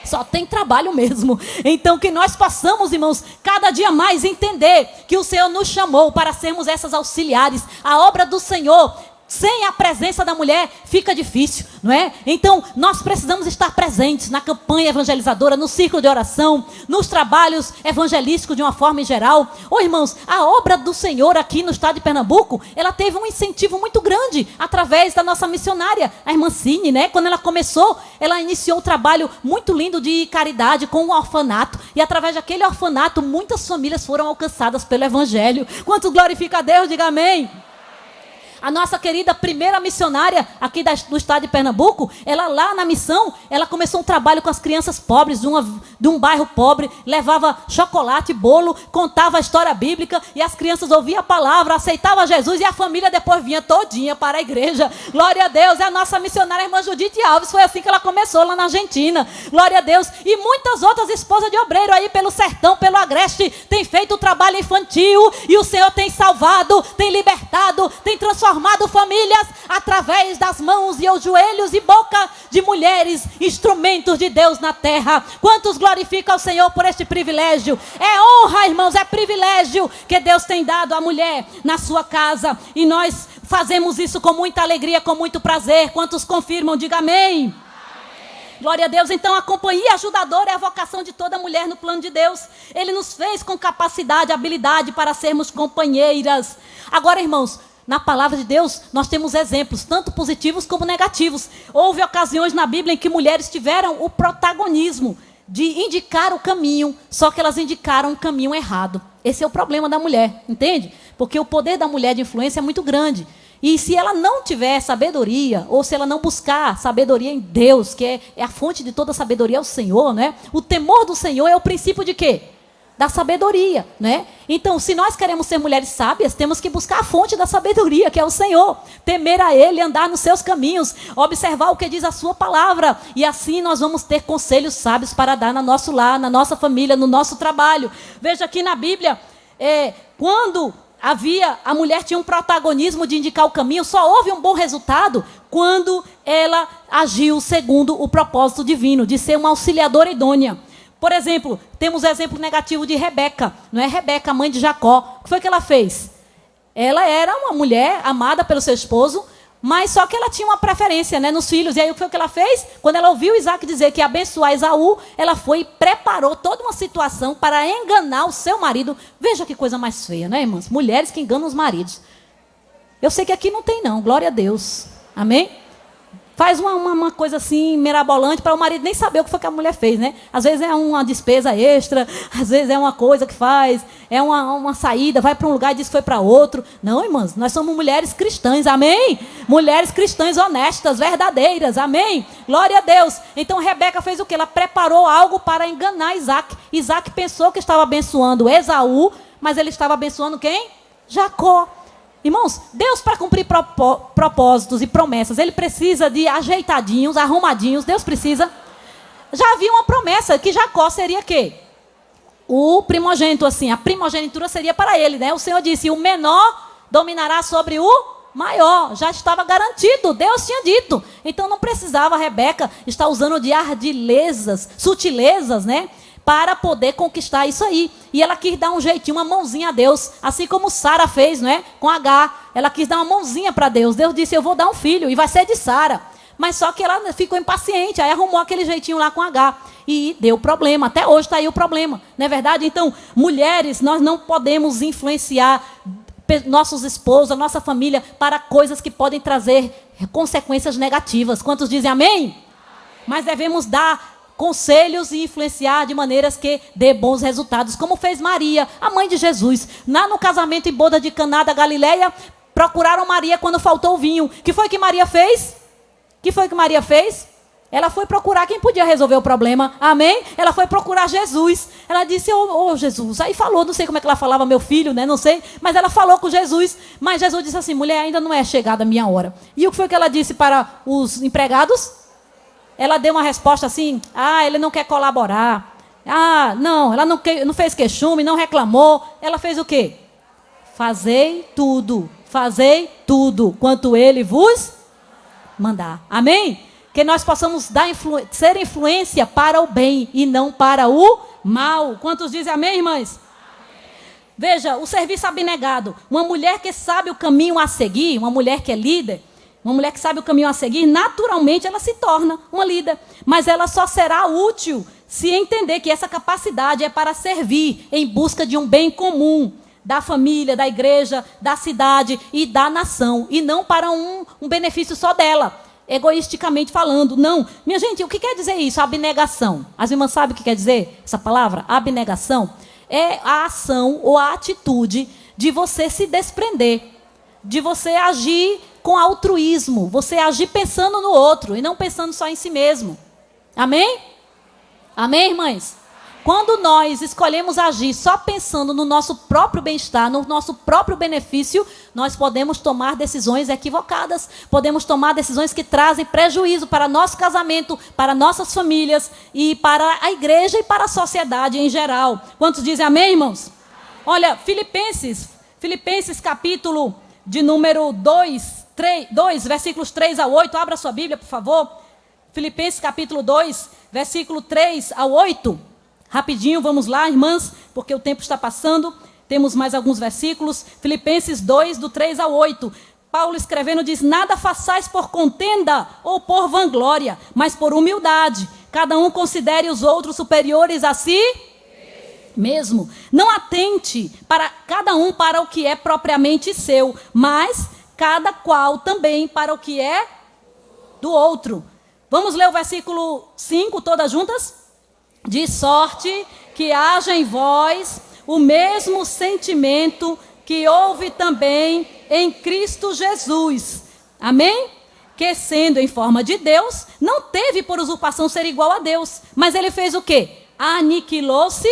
Speaker 1: Só tem trabalho mesmo. Então que nós possamos, irmãos, cada dia mais entender que o Senhor nos chamou para sermos essas auxiliares. A obra do Senhor, sem a presença da mulher, fica difícil, não é? Então, nós precisamos estar presentes na campanha evangelizadora, no círculo de oração, nos trabalhos evangelísticos de uma forma em geral. Irmãos, a obra do Senhor aqui no estado de Pernambuco, ela teve um incentivo muito grande através da nossa missionária, a irmã Cine, né? Quando ela começou, ela iniciou um trabalho muito lindo de caridade com o orfanato. E através daquele orfanato, muitas famílias foram alcançadas pelo evangelho. Quanto glorifica a Deus, diga amém. A nossa querida primeira missionária aqui do estado de Pernambuco, ela lá na missão, ela começou um trabalho com as crianças pobres de um bairro pobre, levava chocolate, bolo, contava a história bíblica e as crianças ouviam a palavra, aceitavam Jesus e a família depois vinha todinha para a igreja. Glória a Deus, é a nossa missionária, a irmã Judite Alves, foi assim que ela começou lá na Argentina. Glória a Deus. E muitas outras esposas de obreiro aí pelo sertão, pelo agreste, têm feito o trabalho infantil e o Senhor tem salvado, tem libertado, tem transformado famílias através das mãos e os joelhos e boca de mulheres, instrumentos de Deus na terra. Quantos glorificam ao Senhor por este privilégio? É honra, irmãos, é privilégio que Deus tem dado à mulher na sua casa. E nós fazemos isso com muita alegria, com muito prazer. Quantos confirmam? Diga amém. Glória a Deus. Então a companhia ajudadora é a vocação de toda mulher no plano de Deus. Ele nos fez com capacidade, habilidade para sermos companheiras. Agora, irmãos, na palavra de Deus, nós temos exemplos, tanto positivos como negativos. Houve ocasiões na Bíblia em que mulheres tiveram o protagonismo de indicar o caminho, só que elas indicaram um caminho errado. Esse é o problema da mulher, entende? Porque o poder da mulher de influência é muito grande. E se ela não tiver sabedoria, ou se ela não buscar sabedoria em Deus, que é a fonte de toda sabedoria, é o Senhor, né? O temor do Senhor é o princípio de quê? da sabedoria, né? Então, se nós queremos ser mulheres sábias, temos que buscar a fonte da sabedoria, que é o Senhor. Temer a Ele, andar nos seus caminhos, observar o que diz a sua palavra. E assim nós vamos ter conselhos sábios para dar no nosso lar, na nossa família, no nosso trabalho. Veja aqui na Bíblia, quando a mulher tinha um protagonismo de indicar o caminho, só houve um bom resultado quando ela agiu segundo o propósito divino, de ser uma auxiliadora idônea. Por exemplo, temos o exemplo negativo de Rebeca, não é? Rebeca, mãe de Jacó. O que foi que ela fez? Ela era uma mulher amada pelo seu esposo, mas só que ela tinha uma preferência, né, nos filhos. E aí o que foi que ela fez? Quando ela ouviu Isaac dizer que ia abençoar Esaú, ela foi e preparou toda uma situação para enganar o seu marido. Veja que coisa mais feia, né, irmãs? Mulheres que enganam os maridos. Eu sei que aqui não tem não, glória a Deus. Amém? Faz uma coisa assim, mirabolante, para o marido nem saber o que foi que a mulher fez, né? Às vezes é uma despesa extra, às vezes é uma coisa que faz, é uma saída, vai para um lugar e diz que foi para outro. Não, irmãs, nós somos mulheres cristãs, amém? Mulheres cristãs honestas, verdadeiras, amém? Glória a Deus. Então Rebeca fez o quê? Ela preparou algo para enganar Isaac. Isaac pensou que estava abençoando Esaú, mas ele estava abençoando quem? Jacó. Irmãos, Deus, para cumprir propósitos e promessas, Ele precisa de ajeitadinhos, arrumadinhos. Deus precisa. Já havia uma promessa que Jacó seria quê? O primogênito, assim, a primogenitura seria para ele, né? O Senhor disse, o menor dominará sobre o maior. Já estava garantido, Deus tinha dito. Então não precisava a Rebeca estar usando de ardilezas, sutilezas, né? Para poder conquistar isso aí. E ela quis dar um jeitinho, uma mãozinha a Deus. Assim como Sara fez, não é? Com Agar. Ela quis dar uma mãozinha para Deus. Deus disse, eu vou dar um filho e vai ser de Sara. Mas só que ela ficou impaciente. Aí arrumou aquele jeitinho lá com Agar. E deu problema. Até hoje está aí o problema. Não é verdade? Então, mulheres, nós não podemos influenciar nossos esposos, a nossa família, para coisas que podem trazer consequências negativas. Quantos dizem amém? Mas devemos dar conselhos e influenciar de maneiras que dê bons resultados, como fez Maria, a mãe de Jesus. Lá no casamento em boda de Caná da Galileia, procuraram Maria quando faltou o vinho. Que foi que Maria fez? Que foi que Maria fez? Ela foi procurar quem podia resolver o problema. Amém? Ela foi procurar Jesus. Ela disse, ô Jesus. Aí falou, não sei como é que ela falava, meu filho, né? Não sei. Mas ela falou com Jesus. Mas Jesus disse assim, mulher, ainda não é chegada a minha hora. E o que foi que ela disse para os empregados? Ela deu uma resposta assim, ele não quer colaborar. Não, ela não fez queixume, não reclamou. Ela fez o quê? Fazei tudo, quanto ele vos mandar. Amém? Que nós possamos ser influência para o bem e não para o mal. Quantos dizem amém, irmãs? Veja, o serviço abnegado. Uma mulher que sabe o caminho a seguir, uma mulher que é líder, uma mulher que sabe o caminho a seguir, naturalmente ela se torna uma líder. Mas ela só será útil se entender que essa capacidade é para servir em busca de um bem comum, da família, da igreja, da cidade e da nação. E não para um benefício só dela, egoisticamente falando. Não. Minha gente, o que quer dizer isso? Abnegação. As irmãs sabem o que quer dizer essa palavra? Abnegação é a ação ou a atitude de você se desprender, de você agir com altruísmo, você agir pensando no outro e não pensando só em si mesmo. Amém? Amém, irmãs? Quando nós escolhemos agir só pensando no nosso próprio bem-estar, no nosso próprio benefício, nós podemos tomar decisões equivocadas, podemos tomar decisões que trazem prejuízo para nosso casamento, para nossas famílias e para a igreja e para a sociedade em geral. Quantos dizem amém, irmãos? Olha, Filipenses capítulo de número 2, versículos 3 a 8. Abra sua Bíblia, por favor. Filipenses capítulo 2, versículo 3 a 8. Rapidinho, vamos lá, irmãs, porque o tempo está passando. Temos mais alguns versículos. Filipenses 2, do 3 ao 8. Paulo escrevendo diz, nada façais por contenda ou por vanglória, mas por humildade. Cada um considere os outros superiores a si mesmo. Não atente para cada um para o que é propriamente seu, mas cada qual também para o que é do outro. Vamos ler o versículo 5, todas juntas? De sorte que haja em vós o mesmo sentimento que houve também em Cristo Jesus. Amém? Que sendo em forma de Deus, não teve por usurpação ser igual a Deus. Mas ele fez o quê? Aniquilou-se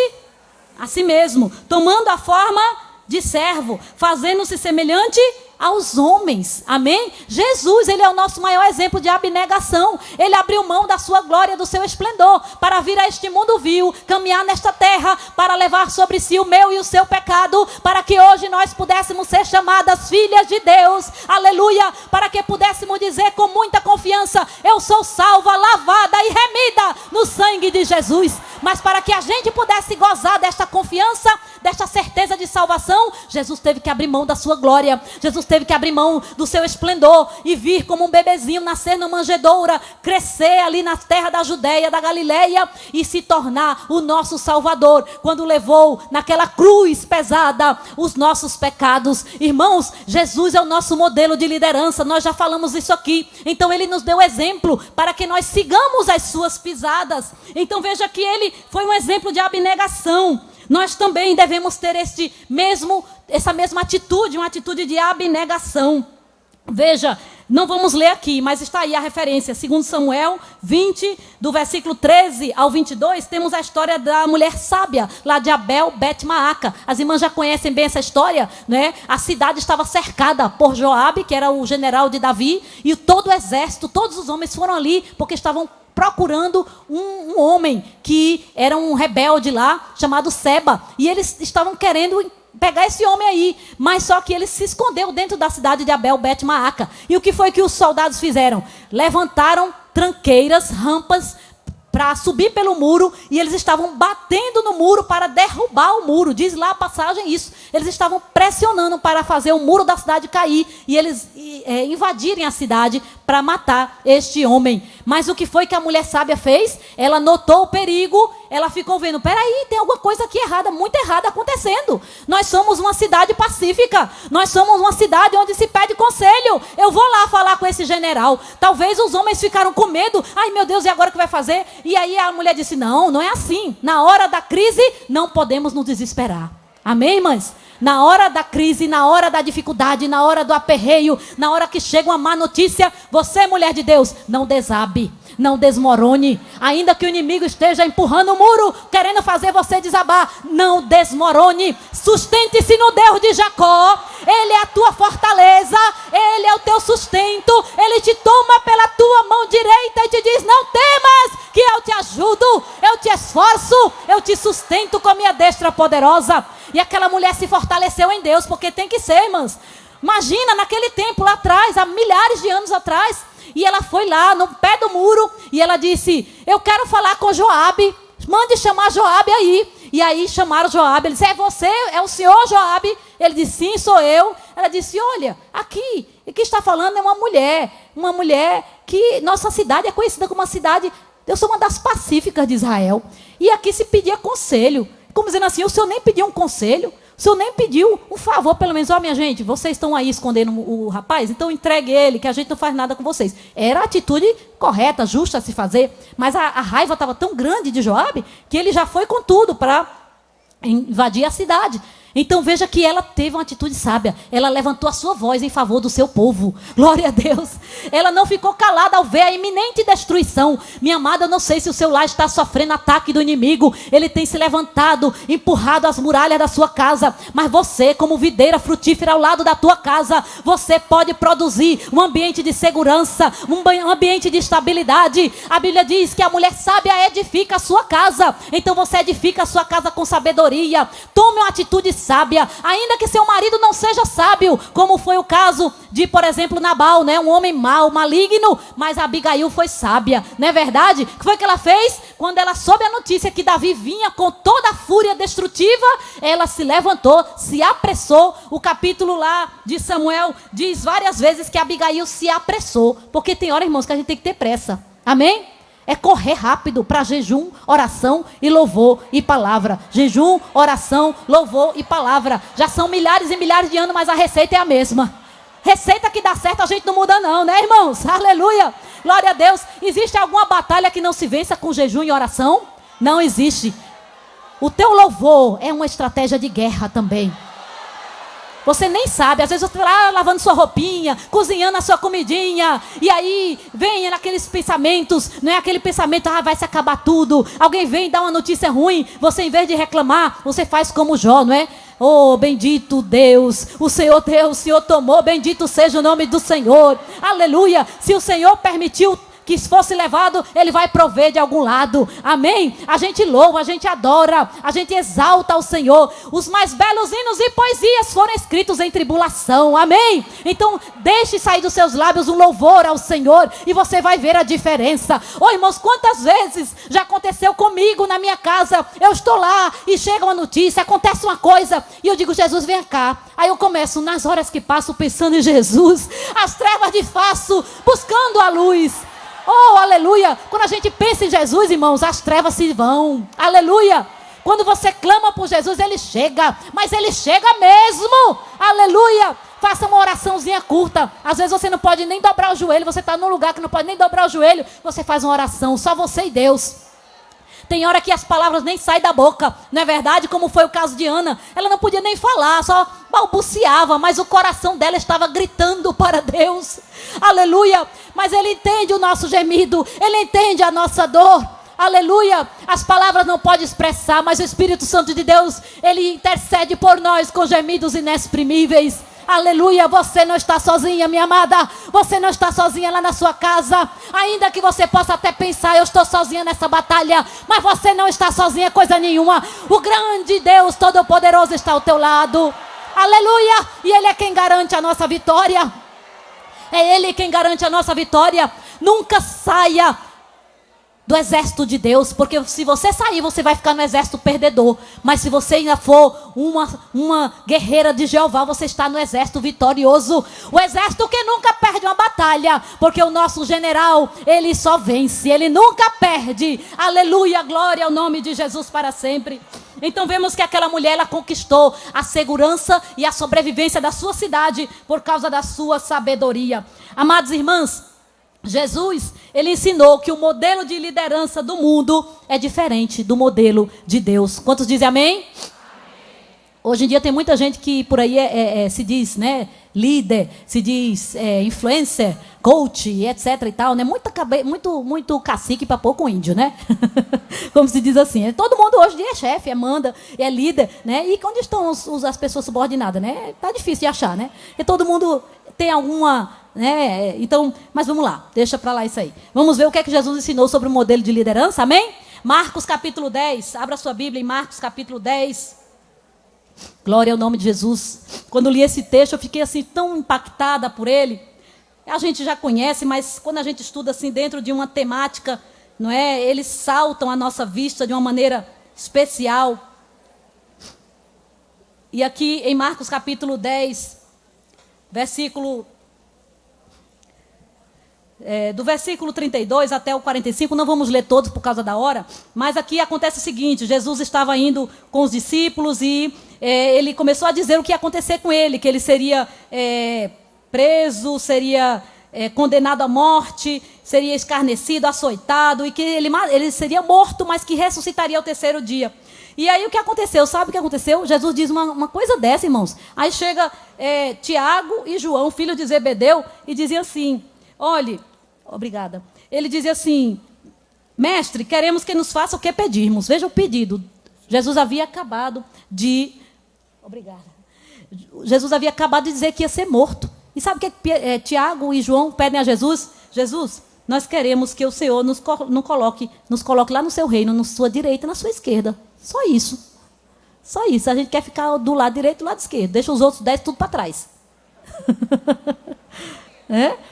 Speaker 1: a si mesmo, tomando a forma de servo, fazendo-se semelhante aos homens. Amém? Jesus, ele é o nosso maior exemplo de abnegação. Ele abriu mão da sua glória, do seu esplendor, para vir a este mundo vil, caminhar nesta terra, para levar sobre si o meu e o seu pecado, para que hoje nós pudéssemos ser chamadas filhas de Deus. Aleluia! Para que pudéssemos dizer com muita confiança: eu sou salva, lavada e remida no sangue de Jesus. Mas para que a gente pudesse gozar desta confiança, desta certeza de salvação, Jesus teve que abrir mão da sua glória. Jesus teve que abrir mão do seu esplendor e vir como um bebezinho, nascer na manjedoura, crescer ali na terra da Judeia, da Galileia e se tornar o nosso Salvador, quando levou naquela cruz pesada os nossos pecados. Irmãos, Jesus é o nosso modelo de liderança, nós já falamos isso aqui. Então ele nos deu exemplo para que nós sigamos as suas pisadas. Então veja que ele foi um exemplo de abnegação. Nós também devemos ter essa mesma atitude, uma atitude de abnegação. Veja, não vamos ler aqui, mas está aí a referência. 2 Samuel 20, do versículo 13 ao 22, temos a história da mulher sábia, lá de Abel Bet-Maaca. As irmãs já conhecem bem essa história, né? A cidade estava cercada por Joabe, que era o general de Davi, e todo o exército, todos os homens foram ali, porque estavam procurando um homem que era um rebelde lá, chamado Seba. E eles estavam querendo pegar esse homem aí, mas só que ele se escondeu dentro da cidade de Abel Bet-Maaca. E o que foi que os soldados fizeram? Levantaram tranqueiras, rampas, para subir pelo muro, e eles estavam batendo no muro para derrubar o muro. Diz lá a passagem isso. Eles estavam pressionando para fazer o muro da cidade cair, e eles invadirem a cidade para matar este homem. Mas o que foi que a mulher sábia fez? Ela notou o perigo, ela ficou vendo: peraí, tem alguma coisa aqui errada, muito errada acontecendo. Nós somos uma cidade pacífica, nós somos uma cidade onde se pede conselho. Eu vou lá falar com esse general. Talvez os homens ficaram com medo. Ai meu Deus, e agora o que vai fazer? E aí a mulher disse: não é assim. Na hora da crise, não podemos nos desesperar. Amém, irmãs? Na hora da crise, na hora da dificuldade, na hora do aperreio, na hora que chega uma má notícia, você, mulher de Deus, não desabe, não desmorone. Ainda que o inimigo esteja empurrando o muro, querendo fazer você desabar, não desmorone. Sustente-se no Deus de Jacó. Ele é a tua fortaleza, Ele é o teu sustento. Ele te toma pela tua mão direita e te diz: não temas, que eu te ajudo, eu te esforço, eu te sustento com a minha destra poderosa. E aquela mulher se fortaleceu em Deus, porque tem que ser, irmãs. Imagina, naquele tempo lá atrás, há milhares de anos atrás, e ela foi lá no pé do muro e ela disse: eu quero falar com Joabe, mande chamar Joabe aí. E aí chamaram Joabe. Ele disse: é você? É o senhor Joabe? Ele disse: sim, sou eu. Ela disse: olha, aqui, o que está falando é uma mulher que nossa cidade é conhecida como uma cidade, eu sou uma das pacíficas de Israel, e aqui se pedia conselho. Como dizendo assim: o senhor nem pediu um conselho, o senhor nem pediu um favor, pelo menos: ó, minha gente, vocês estão aí escondendo o rapaz, então entregue ele, que a gente não faz nada com vocês. Era a atitude correta, justa a se fazer, mas a raiva estava tão grande de Joabe, que ele já foi com tudo para invadir a cidade. Então veja que ela teve uma atitude sábia. Ela levantou a sua voz em favor do seu povo. Glória a Deus. Ela não ficou calada ao ver a iminente destruição. Minha amada, eu não sei se o seu lar está sofrendo ataque do inimigo. Ele tem se levantado, empurrado as muralhas da sua casa. Mas você, como videira frutífera ao lado da tua casa, você pode produzir um ambiente de segurança, um ambiente de estabilidade. A Bíblia diz que a mulher sábia edifica a sua casa. Então você edifica a sua casa com sabedoria. Tome uma atitude sábia, ainda que seu marido não seja sábio, como foi o caso de, por exemplo, Nabal, né? Um homem mau, maligno, mas Abigail foi sábia, não é verdade? O que foi que ela fez? Quando ela soube a notícia que Davi vinha com toda a fúria destrutiva, ela se levantou, se apressou. O capítulo lá de Samuel diz várias vezes que Abigail se apressou, porque tem hora, irmãos, que a gente tem que ter pressa. Amém? É correr rápido para jejum, oração e louvor e palavra. Jejum, oração, louvor e palavra. Já são milhares e milhares de anos, mas a receita é a mesma. Receita que dá certo a gente não muda não, né, irmãos? Aleluia! Glória a Deus. Existe alguma batalha que não se vença com jejum e oração? Não existe. O teu louvor é uma estratégia de guerra também. Você nem sabe. Às vezes você está lá lavando sua roupinha, cozinhando a sua comidinha. E aí vem naqueles pensamentos, não é aquele pensamento, vai se acabar tudo. Alguém vem dar uma notícia ruim. Você, em vez de reclamar, você faz como Jó, não é? Oh, bendito Deus, o Senhor Deus, o Senhor tomou, bendito seja o nome do Senhor. Aleluia. Se o Senhor permitiu que fosse levado, Ele vai prover de algum lado. Amém? A gente louva, a gente adora, a gente exalta o Senhor. Os mais belos hinos e poesias foram escritos em tribulação. Amém? Então, deixe sair dos seus lábios um louvor ao Senhor e você vai ver a diferença. Oh, irmãos, quantas vezes já aconteceu comigo na minha casa? Eu estou lá e chega uma notícia, acontece uma coisa e eu digo, Jesus, vem cá. Aí eu começo, nas horas que passo, pensando em Jesus, as trevas disfarço, buscando a luz. Oh, aleluia. Quando a gente pensa em Jesus, irmãos, as trevas se vão. Aleluia. Quando você clama por Jesus, Ele chega. Mas Ele chega mesmo. Aleluia. Faça uma oraçãozinha curta. Às vezes você não pode nem dobrar o joelho. Você está num lugar que não pode nem dobrar o joelho. Você faz uma oração, só você e Deus. Tem hora que as palavras nem saem da boca, não é verdade? Como foi o caso de Ana. Ela não podia nem falar, só balbuciava, mas o coração dela estava gritando para Deus. Aleluia. Mas Ele entende o nosso gemido, Ele entende a nossa dor. Aleluia. As palavras não podem expressar, mas o Espírito Santo de Deus, Ele intercede por nós com gemidos inexprimíveis. Aleluia, você não está sozinha, minha amada. Você não está sozinha lá na sua casa. Ainda que você possa até pensar, eu estou sozinha nessa batalha. Mas você não está sozinha, coisa nenhuma. O grande Deus Todo-Poderoso está ao teu lado. Aleluia. E Ele é quem garante a nossa vitória. É Ele quem garante a nossa vitória. Nunca saia do exército de Deus, porque se você sair, você vai ficar no exército perdedor. Mas se você ainda for uma guerreira de Jeová, você está no exército vitorioso. O exército que nunca perde uma batalha, porque o nosso general, ele só vence, ele nunca perde. Aleluia, glória ao nome de Jesus para sempre. Então vemos que aquela mulher, ela conquistou a segurança e a sobrevivência da sua cidade por causa da sua sabedoria. Amados irmãos, Jesus, Ele ensinou que o modelo de liderança do mundo é diferente do modelo de Deus. Quantos dizem amém? Amém. Hoje em dia tem muita gente que por aí se diz, né, líder, se diz influencer, coach, etc e tal, né? Muito cacique para pouco índio, né? Como se diz assim. Todo mundo hoje em dia é chefe, manda, é líder, né? E onde estão as pessoas subordinadas, né? Tá difícil de achar, né? E todo mundo tem alguma, né? Então, mas vamos lá, deixa para lá isso aí. Vamos ver o que é que Jesus ensinou sobre o modelo de liderança, amém? Marcos capítulo 10, abra sua Bíblia em Marcos capítulo 10. Glória ao nome de Jesus. Quando li esse texto, eu fiquei assim tão impactada por ele. A gente já conhece, mas quando a gente estuda assim dentro de uma temática, não é? Eles saltam à nossa vista de uma maneira especial. E aqui em Marcos capítulo 10, do versículo 32 até o 45, não vamos ler todos por causa da hora, mas aqui acontece o seguinte: Jesus estava indo com os discípulos e ele começou a dizer o que ia acontecer com ele, que ele seria preso, seria condenado à morte, seria escarnecido, açoitado, e que ele seria morto, mas que ressuscitaria ao terceiro dia. E aí o que aconteceu? Sabe o que aconteceu? Jesus diz uma coisa dessa, irmãos. Aí chega Tiago e João, filho de Zebedeu, e dizia assim, olhe, obrigada. Ele dizia assim, mestre, queremos que nos faça o que pedirmos. Veja o pedido. Jesus havia acabado de... Obrigada. Jesus havia acabado de dizer que ia ser morto. E sabe o que Tiago e João pedem a Jesus? Jesus, nós queremos que o Senhor nos coloque lá no seu reino, na sua direita e na sua esquerda. Só isso. Só isso. A gente quer ficar do lado direito e do lado esquerdo. Deixa os outros 10 tudo para trás.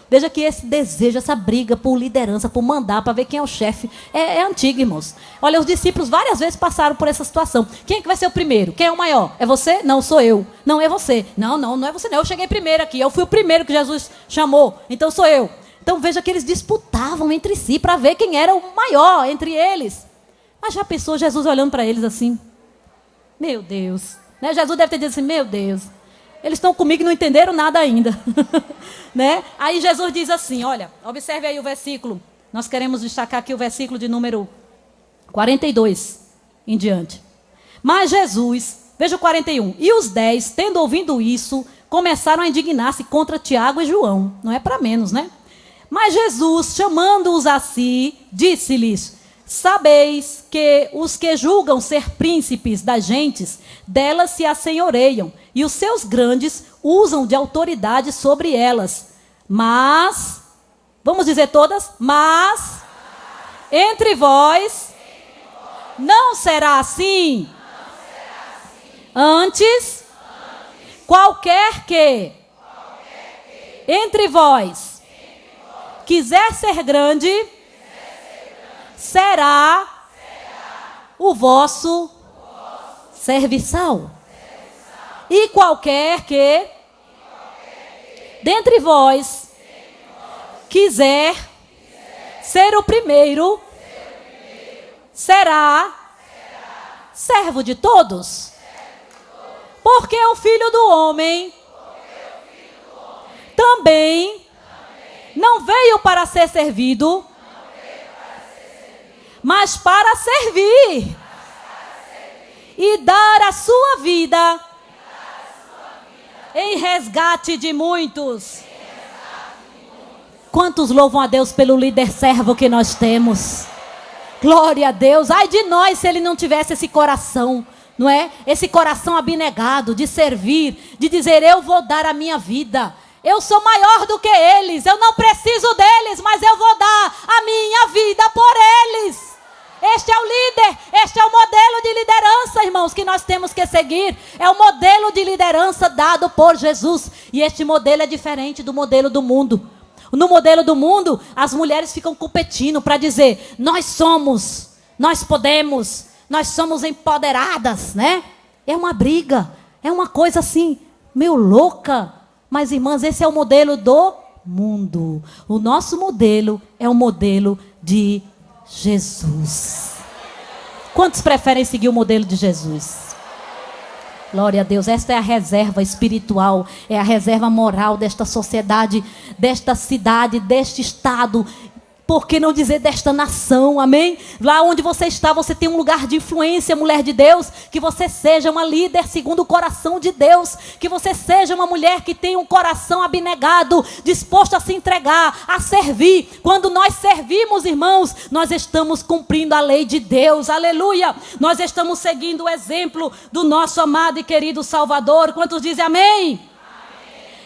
Speaker 1: Veja que esse desejo, essa briga por liderança, por mandar, para ver quem é o chefe, é antigo, irmãos. Olha, os discípulos várias vezes passaram por essa situação. Quem é que vai ser o primeiro? Quem é o maior? É você? Não, sou eu. Não, é você. Não é você não. Eu cheguei primeiro aqui. Eu fui o primeiro que Jesus chamou. Então sou eu. Então veja que eles disputavam entre si para ver quem era o maior entre eles. Mas já pensou Jesus olhando para eles assim? Meu Deus. Né? Jesus deve ter dito assim, meu Deus. Eles estão comigo e não entenderam nada ainda. Né? Aí Jesus diz assim, olha, observe aí o versículo. Nós queremos destacar aqui o versículo de número 42 em diante. Mas Jesus, Veja o 41. E os 10, tendo ouvido isso, começaram a indignar-se contra Tiago e João. Não é para menos, né? Mas Jesus, chamando-os a si, disse-lhes: sabeis que os que julgam ser príncipes das gentes, delas se assenhoreiam, e os seus grandes usam de autoridade sobre elas. Mas, vamos dizer todas, mas entre vós não será assim. Antes, qualquer que entre vós quiser ser grande, será o vosso serviçal. E qualquer que dentre vós quiser ser o primeiro, será servo de todos. Porque o Filho do Homem também não veio para ser servido, mas para servir e dar a sua vida em resgate de muitos. Quantos louvam a Deus pelo líder servo que nós temos? Glória a Deus. Ai de nós se ele não tivesse esse coração, não é? Esse coração abnegado de servir, de dizer: eu vou dar a minha vida. Eu sou maior do que eles, eu não preciso deles, mas eu vou dar a minha vida por eles. Este é o líder, este é o modelo de liderança, irmãos, que nós temos que seguir. É o modelo de liderança dado por Jesus. E este modelo é diferente do modelo do mundo. No modelo do mundo, as mulheres ficam competindo para dizer: nós somos, nós podemos, nós somos empoderadas, né? É uma briga, é uma coisa assim, meio louca. Mas, irmãs, esse é o modelo do mundo. O nosso modelo é o modelo de Jesus. Quantos preferem seguir o modelo de Jesus? Glória a Deus. Esta é a reserva espiritual, é a reserva moral desta sociedade, desta cidade, deste estado. Por que não dizer desta nação, amém? Lá onde você está, você tem um lugar de influência, mulher de Deus. Que você seja uma líder segundo o coração de Deus. Que você seja uma mulher que tem um coração abnegado, disposto a se entregar, a servir. Quando nós servimos, irmãos, nós estamos cumprindo a lei de Deus, aleluia. Nós estamos seguindo o exemplo do nosso amado e querido Salvador. Quantos dizem amém?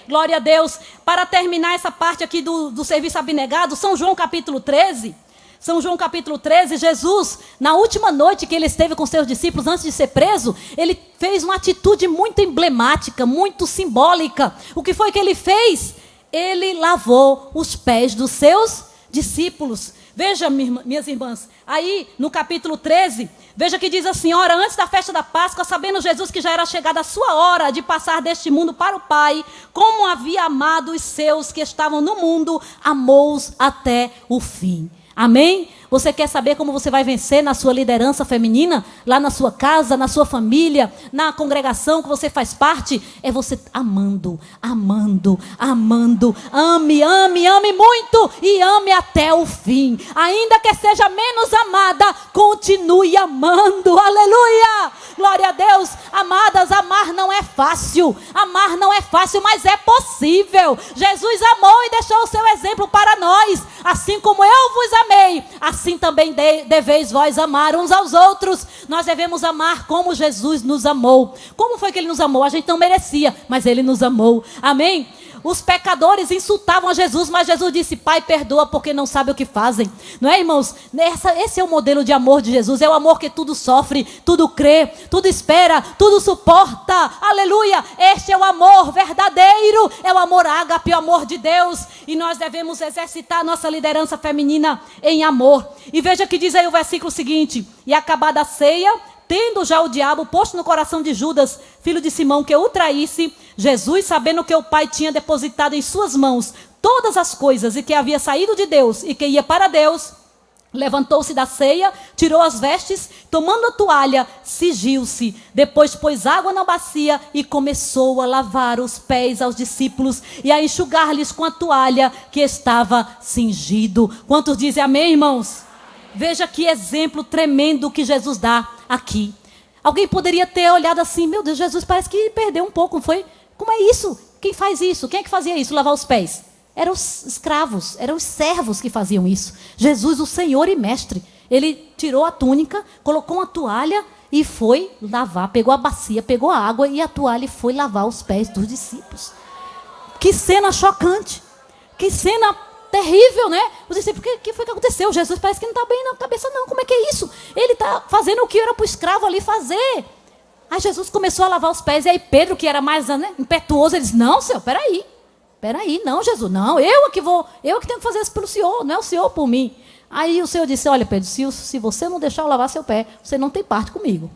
Speaker 1: Glória a Deus. Para terminar essa parte aqui do serviço abnegado, São João capítulo 13. São João capítulo 13, Jesus, na última noite que ele esteve com seus discípulos antes de ser preso, ele fez uma atitude muito emblemática, muito simbólica. O que foi que ele fez? Ele lavou os pés dos seus discípulos. Veja, minhas irmãs, aí no capítulo 13, veja que diz assim: ora, antes da festa da Páscoa, sabendo Jesus que já era chegada a sua hora de passar deste mundo para o Pai, como havia amado os seus que estavam no mundo, amou-os até o fim. Amém? Você quer saber como você vai vencer na sua liderança feminina? Lá na sua casa, na sua família, na congregação que você faz parte? É você amando, amando, amando. Ame, ame, ame muito e ame até o fim. Ainda que seja menos amada, continue amando. Aleluia! Glória a Deus. Amadas, amar não é fácil. Amar não é fácil, mas é possível. Jesus amou e deixou o seu exemplo para nós. Assim como eu vos amei, assim também deveis vós amar uns aos outros. Nós devemos amar como Jesus nos amou. Como foi que ele nos amou? A gente não merecia, mas ele nos amou. Amém? Os pecadores insultavam a Jesus, mas Jesus disse: Pai, perdoa porque não sabe o que fazem. Não é, irmãos? Esse é o modelo de amor de Jesus. É o amor que tudo sofre, tudo crê, tudo espera, tudo suporta. Aleluia! Este é o amor verdadeiro. É o amor ágape, o amor de Deus. E nós devemos exercitar a nossa liderança feminina em amor. E veja que diz aí o versículo seguinte: e acabada a ceia, tendo já o diabo posto no coração de Judas, filho de Simão, que o traísse, Jesus, sabendo que o Pai tinha depositado em suas mãos todas as coisas e que havia saído de Deus e que ia para Deus, levantou-se da ceia, tirou as vestes, tomando a toalha, cingiu-se. Depois pôs água na bacia e começou a lavar os pés aos discípulos e a enxugar-lhes com a toalha que estava cingido. Quantos dizem amém, irmãos? Veja que exemplo tremendo que Jesus dá aqui. Alguém poderia ter olhado assim, meu Deus, Jesus parece que perdeu um pouco, não foi? Como é isso? Quem faz isso? Quem é que fazia isso, lavar os pés? Eram os escravos, eram os servos que faziam isso. Jesus, o Senhor e Mestre, ele tirou a túnica, colocou uma toalha e foi lavar, pegou a bacia, pegou a água e a toalha e foi lavar os pés dos discípulos. Que cena chocante, que cena terrível, né? Os discípulos, o que foi que aconteceu? Jesus parece que não está bem na cabeça não, como é que é isso? Ele está fazendo o que era para o escravo ali fazer. Aí Jesus começou a lavar os pés, e aí Pedro, que era mais, né, impetuoso, ele disse, não, Senhor, peraí, não, Jesus, não, eu que tenho que fazer isso pelo Senhor, não é o Senhor por mim. Aí o Senhor disse, olha Pedro, se você não deixar eu lavar seu pé, você não tem parte comigo.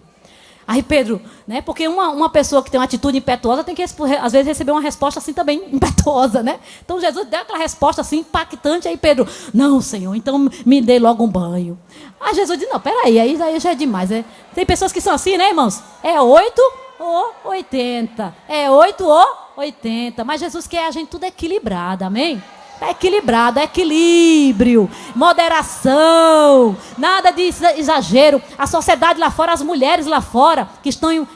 Speaker 1: Aí Pedro, né, porque uma pessoa que tem uma atitude impetuosa tem que, às vezes, receber uma resposta assim também, impetuosa, né? Então Jesus deu aquela resposta assim, impactante, aí Pedro, não, Senhor, então me dê logo um banho. Aí Jesus disse, não, peraí, aí já é demais, né? Tem pessoas que são assim, né, irmãos? É 8 ou 80, é 8 ou 80, mas Jesus quer a gente tudo equilibrado, amém? É equilibrado, é equilíbrio, moderação, nada de exagero. A sociedade lá fora, as mulheres lá fora, que estão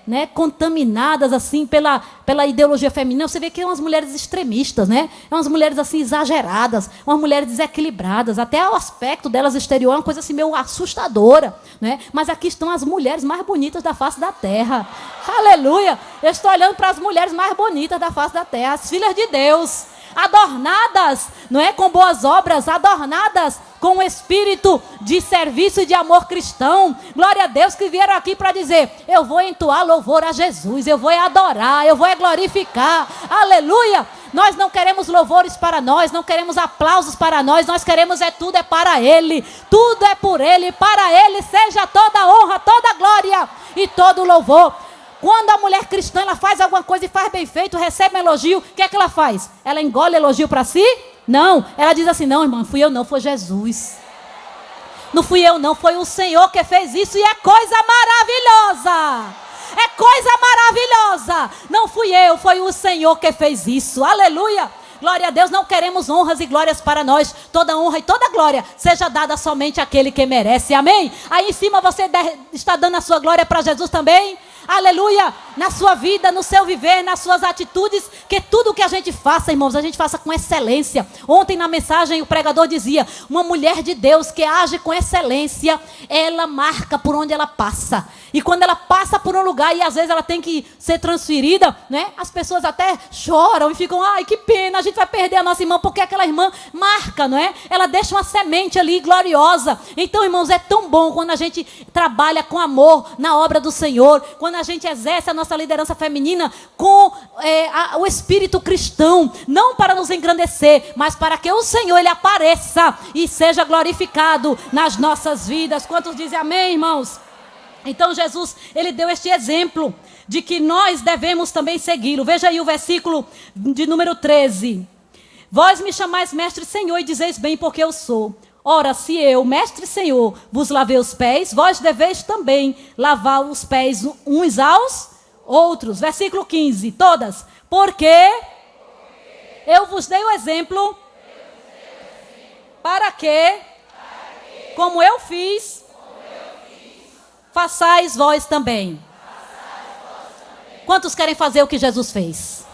Speaker 1: né, contaminadas assim pela ideologia feminina, você vê que são umas mulheres extremistas, né? É umas mulheres assim exageradas, umas mulheres desequilibradas, até o aspecto delas exterior é uma coisa assim meio assustadora, né? Mas aqui estão as mulheres mais bonitas da face da terra. Aleluia! Eu estou olhando para as mulheres mais bonitas da face da terra, as filhas de Deus. Adornadas, não é, com boas obras, adornadas com o espírito de serviço e de amor cristão. Glória a Deus, que vieram aqui para dizer, eu vou entoar louvor a Jesus, eu vou adorar, eu vou glorificar, aleluia. Nós não queremos louvores para nós, não queremos aplausos para nós queremos tudo é para Ele, tudo é por Ele, para Ele seja toda a honra, toda a glória e todo o louvor. Quando a mulher cristã ela faz alguma coisa e faz bem feito, recebe um elogio, o que é que ela faz? Ela engole elogio para si? Não. Ela diz assim, não, irmão, fui eu não, foi Jesus. Não fui eu não, foi o Senhor que fez isso e é coisa maravilhosa. É coisa maravilhosa. Não fui eu, foi o Senhor que fez isso. Aleluia. Glória a Deus, não queremos honras e glórias para nós. Toda honra e toda glória seja dada somente àquele que merece. Amém? Aí em cima você está dando a sua glória para Jesus também? Aleluia, na sua vida, no seu viver, nas suas atitudes, que tudo que a gente faça, irmãos, a gente faça com excelência. Ontem na mensagem o pregador dizia, uma mulher de Deus que age com excelência, ela marca por onde ela passa. E quando ela passa por um lugar e às vezes ela tem que ser transferida, né? As pessoas até choram e ficam, ai que pena, a gente vai perder a nossa irmã, porque aquela irmã marca, não é? Ela deixa uma semente ali gloriosa. Então, irmãos, é tão bom quando a gente trabalha com amor na obra do Senhor, quando a gente exerce a nossa liderança feminina com o espírito cristão, não para nos engrandecer, mas para que o Senhor ele apareça e seja glorificado nas nossas vidas. Quantos dizem amém, irmãos? Então Jesus, ele deu este exemplo de que nós devemos também segui-lo. Veja aí o versículo de número 13. Vós me chamais mestre e Senhor e dizeis bem porque eu sou. Ora, se eu, mestre e Senhor, vos lavei os pés, vós deveis também lavar os pés uns aos outros. Versículo 15, todas. Porque eu vos dei o exemplo para que, como eu fiz, façais vós também. Quantos querem fazer o que Jesus fez?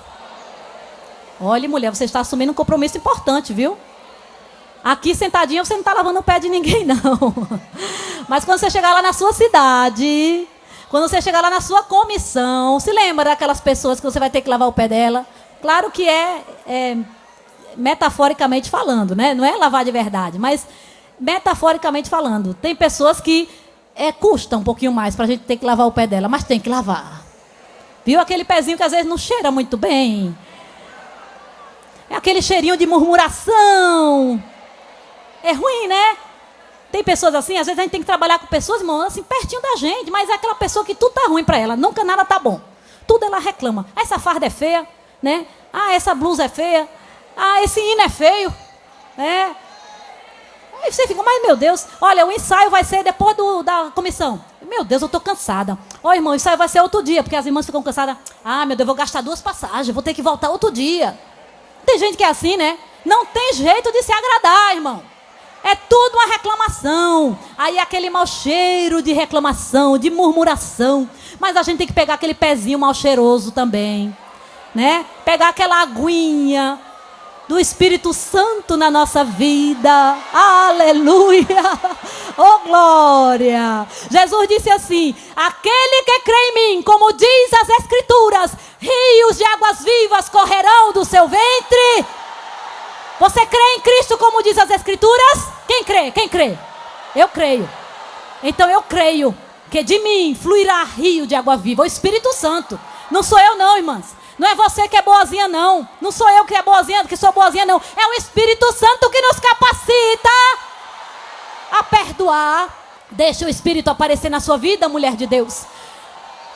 Speaker 1: Olha, mulher, você está assumindo um compromisso importante, viu? Aqui sentadinha você não está lavando o pé de ninguém, não. Mas quando você chegar lá na sua cidade, quando você chegar lá na sua comissão, se lembra daquelas pessoas que você vai ter que lavar o pé dela? Claro que é metaforicamente falando, né? Não é lavar de verdade, mas metaforicamente falando. Tem pessoas que custa um pouquinho mais para a gente ter que lavar o pé dela, mas tem que lavar. Viu aquele pezinho que às vezes não cheira muito bem? É aquele cheirinho de murmuração. É ruim, né? Tem pessoas assim, às vezes a gente tem que trabalhar com pessoas, irmão, assim, pertinho da gente, mas é aquela pessoa que tudo tá ruim para ela, nunca nada tá bom. Tudo ela reclama. Essa farda é feia, né? Ah, essa blusa é feia. Ah, esse hino é feio. Aí você fica, mas meu Deus, olha, o ensaio vai ser depois da comissão. Meu Deus, eu tô cansada. Ó, irmão, o ensaio vai ser outro dia, porque as irmãs ficam cansadas. Ah, meu Deus, eu vou gastar 2 passagens, vou ter que voltar outro dia. Tem gente que é assim, né? Não tem jeito de se agradar, irmão. É tudo uma reclamação. Aí aquele mau cheiro de reclamação, de murmuração. Mas a gente tem que pegar aquele pezinho mal cheiroso também, né? Pegar aquela aguinha do Espírito Santo na nossa vida. Aleluia! Oh, glória! Jesus disse assim: aquele que crê em mim, como diz as Escrituras, rios de águas vivas correrão do seu ventre. Você crê em Cristo como diz as Escrituras? Quem crê? Quem crê? Eu creio. Então eu creio que de mim fluirá rio de água viva. O Espírito Santo. Não sou eu não, irmãs. Não é você que é boazinha não. Não sou eu que é boazinha, que sou boazinha não. É o Espírito Santo que nos capacita a perdoar. Deixa o Espírito aparecer na sua vida, mulher de Deus.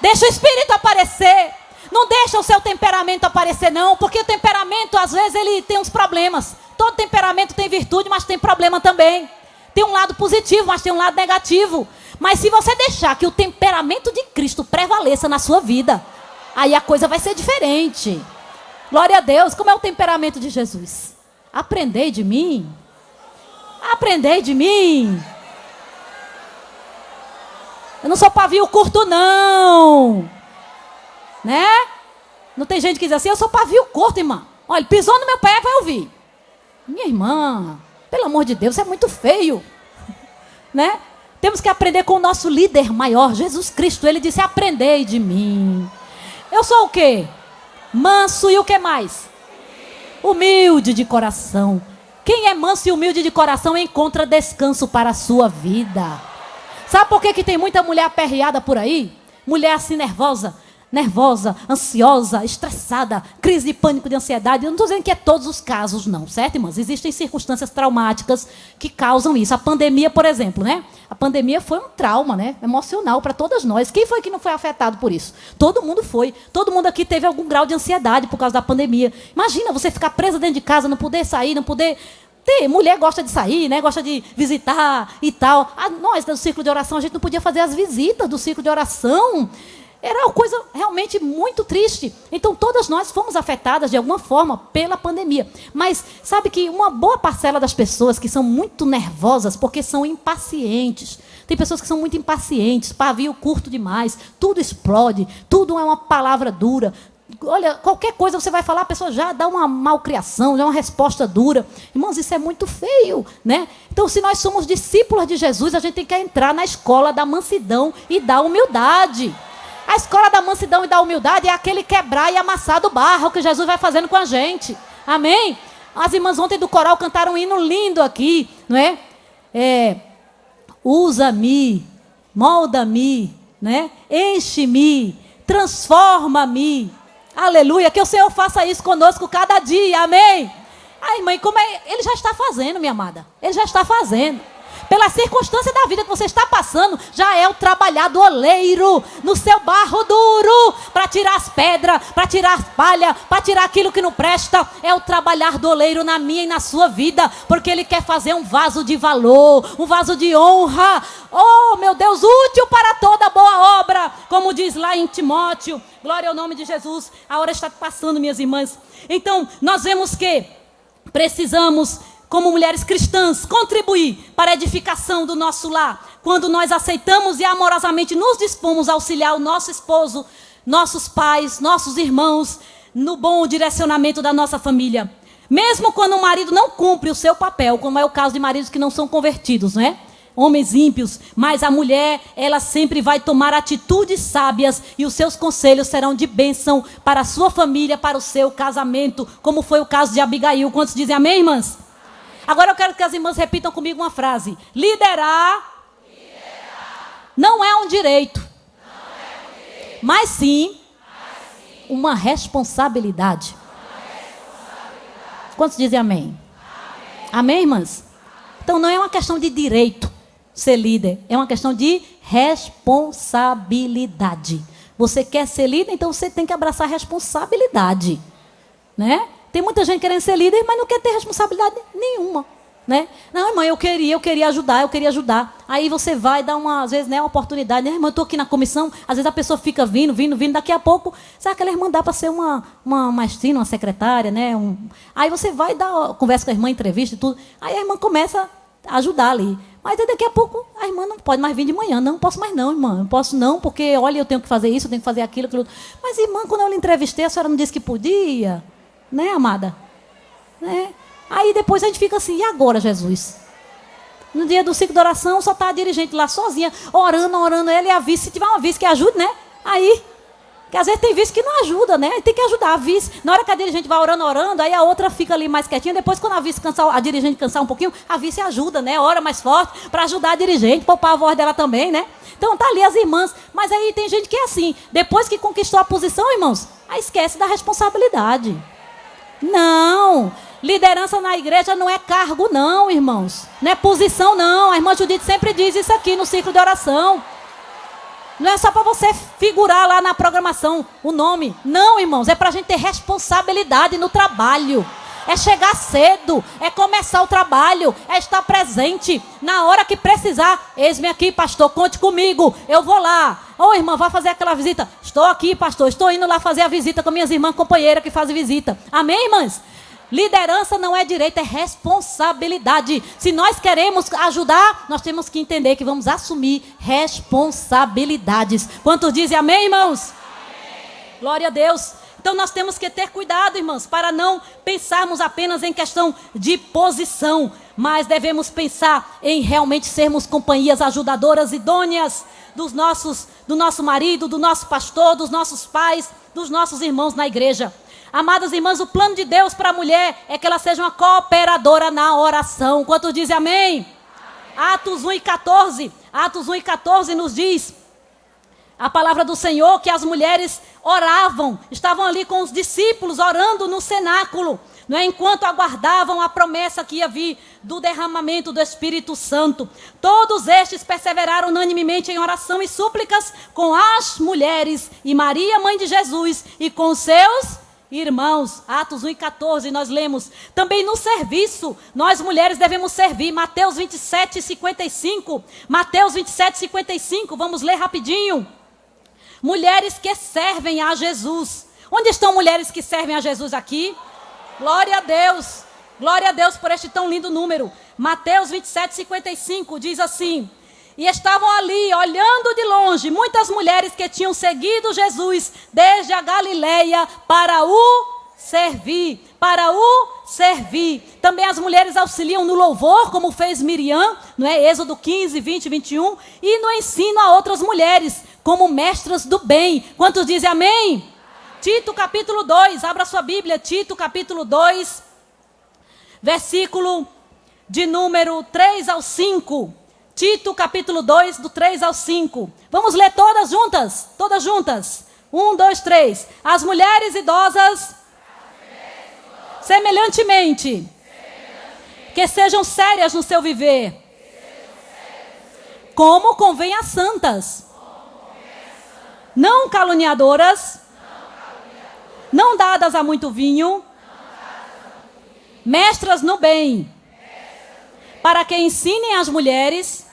Speaker 1: Deixa o Espírito aparecer. Não deixa o seu temperamento aparecer não. Porque o temperamento às vezes ele tem uns problemas. Todo temperamento tem virtude, mas tem problema também. Tem um lado positivo, mas tem um lado negativo. Mas se você deixar que o temperamento de Cristo prevaleça na sua vida, aí a coisa vai ser diferente. Glória a Deus. Como é o temperamento de Jesus? Aprendei de mim. Aprendei de mim. Eu não sou pavio curto não. Né? Não tem gente que diz assim: eu sou pavio curto, irmã. Olha, pisou no meu pé, vai ouvir. Minha irmã, pelo amor de Deus, é muito feio. Né? Temos que aprender com o nosso líder maior, Jesus Cristo. Ele disse: aprendei de mim. Eu sou o quê? Manso e o que mais? Humilde de coração. Quem é manso e humilde de coração encontra descanso para a sua vida. Sabe por que tem muita mulher aperreada por aí? Mulher assim nervosa, ansiosa, estressada, crise de pânico, de ansiedade. Eu não estou dizendo que é todos os casos não, certo, irmãs? Existem circunstâncias traumáticas que causam isso. A pandemia, por exemplo, né? A pandemia foi um trauma, né? Emocional para todas nós. Quem foi que não foi afetado por isso? Todo mundo foi. Todo mundo aqui teve algum grau de ansiedade por causa da pandemia. Imagina você ficar presa dentro de casa, não poder sair, não poder... Mulher gosta de sair, né? Gosta de visitar e tal. Nós, do círculo de oração, a gente não podia fazer as visitas do círculo de oração. Era uma coisa realmente muito triste. Então, todas nós fomos afetadas de alguma forma pela pandemia. Mas sabe que uma boa parcela das pessoas que são muito nervosas porque são impacientes. Tem pessoas que são muito impacientes, pavio curto demais, tudo explode, tudo é uma palavra dura. Olha, qualquer coisa você vai falar, a pessoa já dá uma malcriação, já uma resposta dura. Irmãos, isso é muito feio, né? Então, se nós somos discípulos de Jesus, a gente tem que entrar na escola da mansidão e da humildade. A escola da mansidão e da humildade é aquele quebrar e amassar do barro que Jesus vai fazendo com a gente. Amém? As irmãs ontem do coral cantaram um hino lindo aqui, não é? Usa-me, molda-me, né? Enche-me, transforma-me. Aleluia, que o Senhor faça isso conosco cada dia, amém? Ai, mãe, como é? Ele já está fazendo, minha amada. Ele já está fazendo. Pela circunstância da vida que você está passando, já é o trabalhar do oleiro no seu barro duro, para tirar as pedras, para tirar as palhas, para tirar aquilo que não presta. É o trabalhar do oleiro na minha e na sua vida, porque ele quer fazer um vaso de valor, um vaso de honra. Oh, meu Deus, útil para toda boa obra, como diz lá em Timóteo. Glória ao nome de Jesus. A hora está passando, minhas irmãs. Então, nós vemos que precisamos, como mulheres cristãs, contribuir para a edificação do nosso lar. Quando nós aceitamos e amorosamente nos dispomos a auxiliar o nosso esposo, nossos pais, nossos irmãos, no bom direcionamento da nossa família. Mesmo quando o marido não cumpre o seu papel, como é o caso de maridos que não são convertidos, não é? Homens ímpios, mas a mulher, ela sempre vai tomar atitudes sábias e os seus conselhos serão de bênção para a sua família, para o seu casamento, como foi o caso de Abigail. Quantos dizem amém, irmãs? Agora eu quero que as irmãs repitam comigo uma frase. Liderar não é um direito, mas sim uma responsabilidade. Quantos dizem amém? Amém, irmãs? Então não é uma questão de direito ser líder, é uma questão de responsabilidade. Você quer ser líder, então você tem que abraçar a responsabilidade, né? Tem muita gente querendo ser líder, mas não quer ter responsabilidade nenhuma, né? Não, irmã, eu queria ajudar. Aí você vai dar às vezes, né, uma oportunidade, né, irmã, eu estou aqui na comissão, às vezes a pessoa fica vindo, daqui a pouco, sabe, aquela irmã dá para ser uma maestrina, uma secretária, né? Aí você vai conversa com a irmã, entrevista e tudo, aí a irmã começa a ajudar ali. Mas aí daqui a pouco a irmã não pode mais vir de manhã. Não posso mais não, irmã. Não posso não, porque, olha, eu tenho que fazer isso, eu tenho que fazer aquilo, aquilo. Mas, irmã, quando eu lhe entrevistei, a senhora não disse que podia? Né, amada? Né? Aí depois a gente fica assim, e agora, Jesus? No dia do ciclo de oração, só está a dirigente lá sozinha, orando, ela e a vice. Se tiver uma vice que ajude, né? Aí, que às vezes tem vice que não ajuda, né? Tem que ajudar a vice. Na hora que a dirigente vai orando, aí a outra fica ali mais quietinha. Depois, quando a vice cansar, a dirigente cansar um pouquinho, a vice ajuda, né? Ora mais forte para ajudar a dirigente, poupar a voz dela também, né? Então, tá ali as irmãs. Mas aí tem gente que é assim. Depois que conquistou a posição, irmãos, aí esquece da responsabilidade. Não. Liderança na igreja não é cargo, não, irmãos. Não é posição, não. A irmã Judite sempre diz isso aqui no ciclo de oração. Não é só para você figurar lá na programação o nome. Não, irmãos, é para a gente ter responsabilidade no trabalho. É chegar cedo, é começar o trabalho, é estar presente. Na hora que precisar, eis-me aqui, pastor, conte comigo, eu vou lá. Ô, irmã, vai fazer aquela visita. Estou aqui, pastor, estou indo lá fazer a visita com minhas irmãs companheiras que fazem visita. Amém, irmãs? Liderança não é direito, é responsabilidade. Se nós queremos ajudar, nós temos que entender que vamos assumir responsabilidades. Quantos dizem amém, irmãos? Amém. Glória a Deus. Então nós temos que ter cuidado, irmãos, para não pensarmos apenas em questão de posição, mas devemos pensar em realmente sermos companhias ajudadoras idôneas do nosso marido, do nosso pastor, dos nossos pais, dos nossos irmãos na igreja. Amadas irmãs, o plano de Deus para a mulher é que ela seja uma cooperadora na oração. Quantos dizem amém? Amém. Atos 1:14. Atos 1:14 nos diz a palavra do Senhor que as mulheres oravam, estavam ali com os discípulos orando no cenáculo, não é? Enquanto aguardavam a promessa que ia vir do derramamento do Espírito Santo. Todos estes perseveraram unanimemente em oração e súplicas com as mulheres e Maria, mãe de Jesus, e com os seus irmãos. Atos 1:14 nós lemos. Também no serviço, nós mulheres devemos servir. Mateus 27:55. Mateus 27:55, vamos ler rapidinho. Mulheres que servem a Jesus. Onde estão mulheres que servem a Jesus aqui? Glória a Deus. Glória a Deus por este tão lindo número. Mateus 27:55 diz assim: e estavam ali, olhando de longe, muitas mulheres que tinham seguido Jesus desde a Galileia para o servir. Para o servir. Também as mulheres auxiliam no louvor, como fez Miriam, não é? Êxodo 15, 20, 21. E no ensino a outras mulheres, como mestras do bem. Quantos dizem amém? Amém. Tito capítulo 2, abra sua Bíblia. Tito capítulo 2, versículo de número 3 ao 5. Tito capítulo 2, do 3 ao 5. Vamos ler todas juntas? Todas juntas. 1, 2, 3. As mulheres idosas, semelhantemente, que sejam sérias no seu viver, como convém a santas, não caluniadoras, não dadas a muito vinho, mestras no bem, para que ensinem as mulheres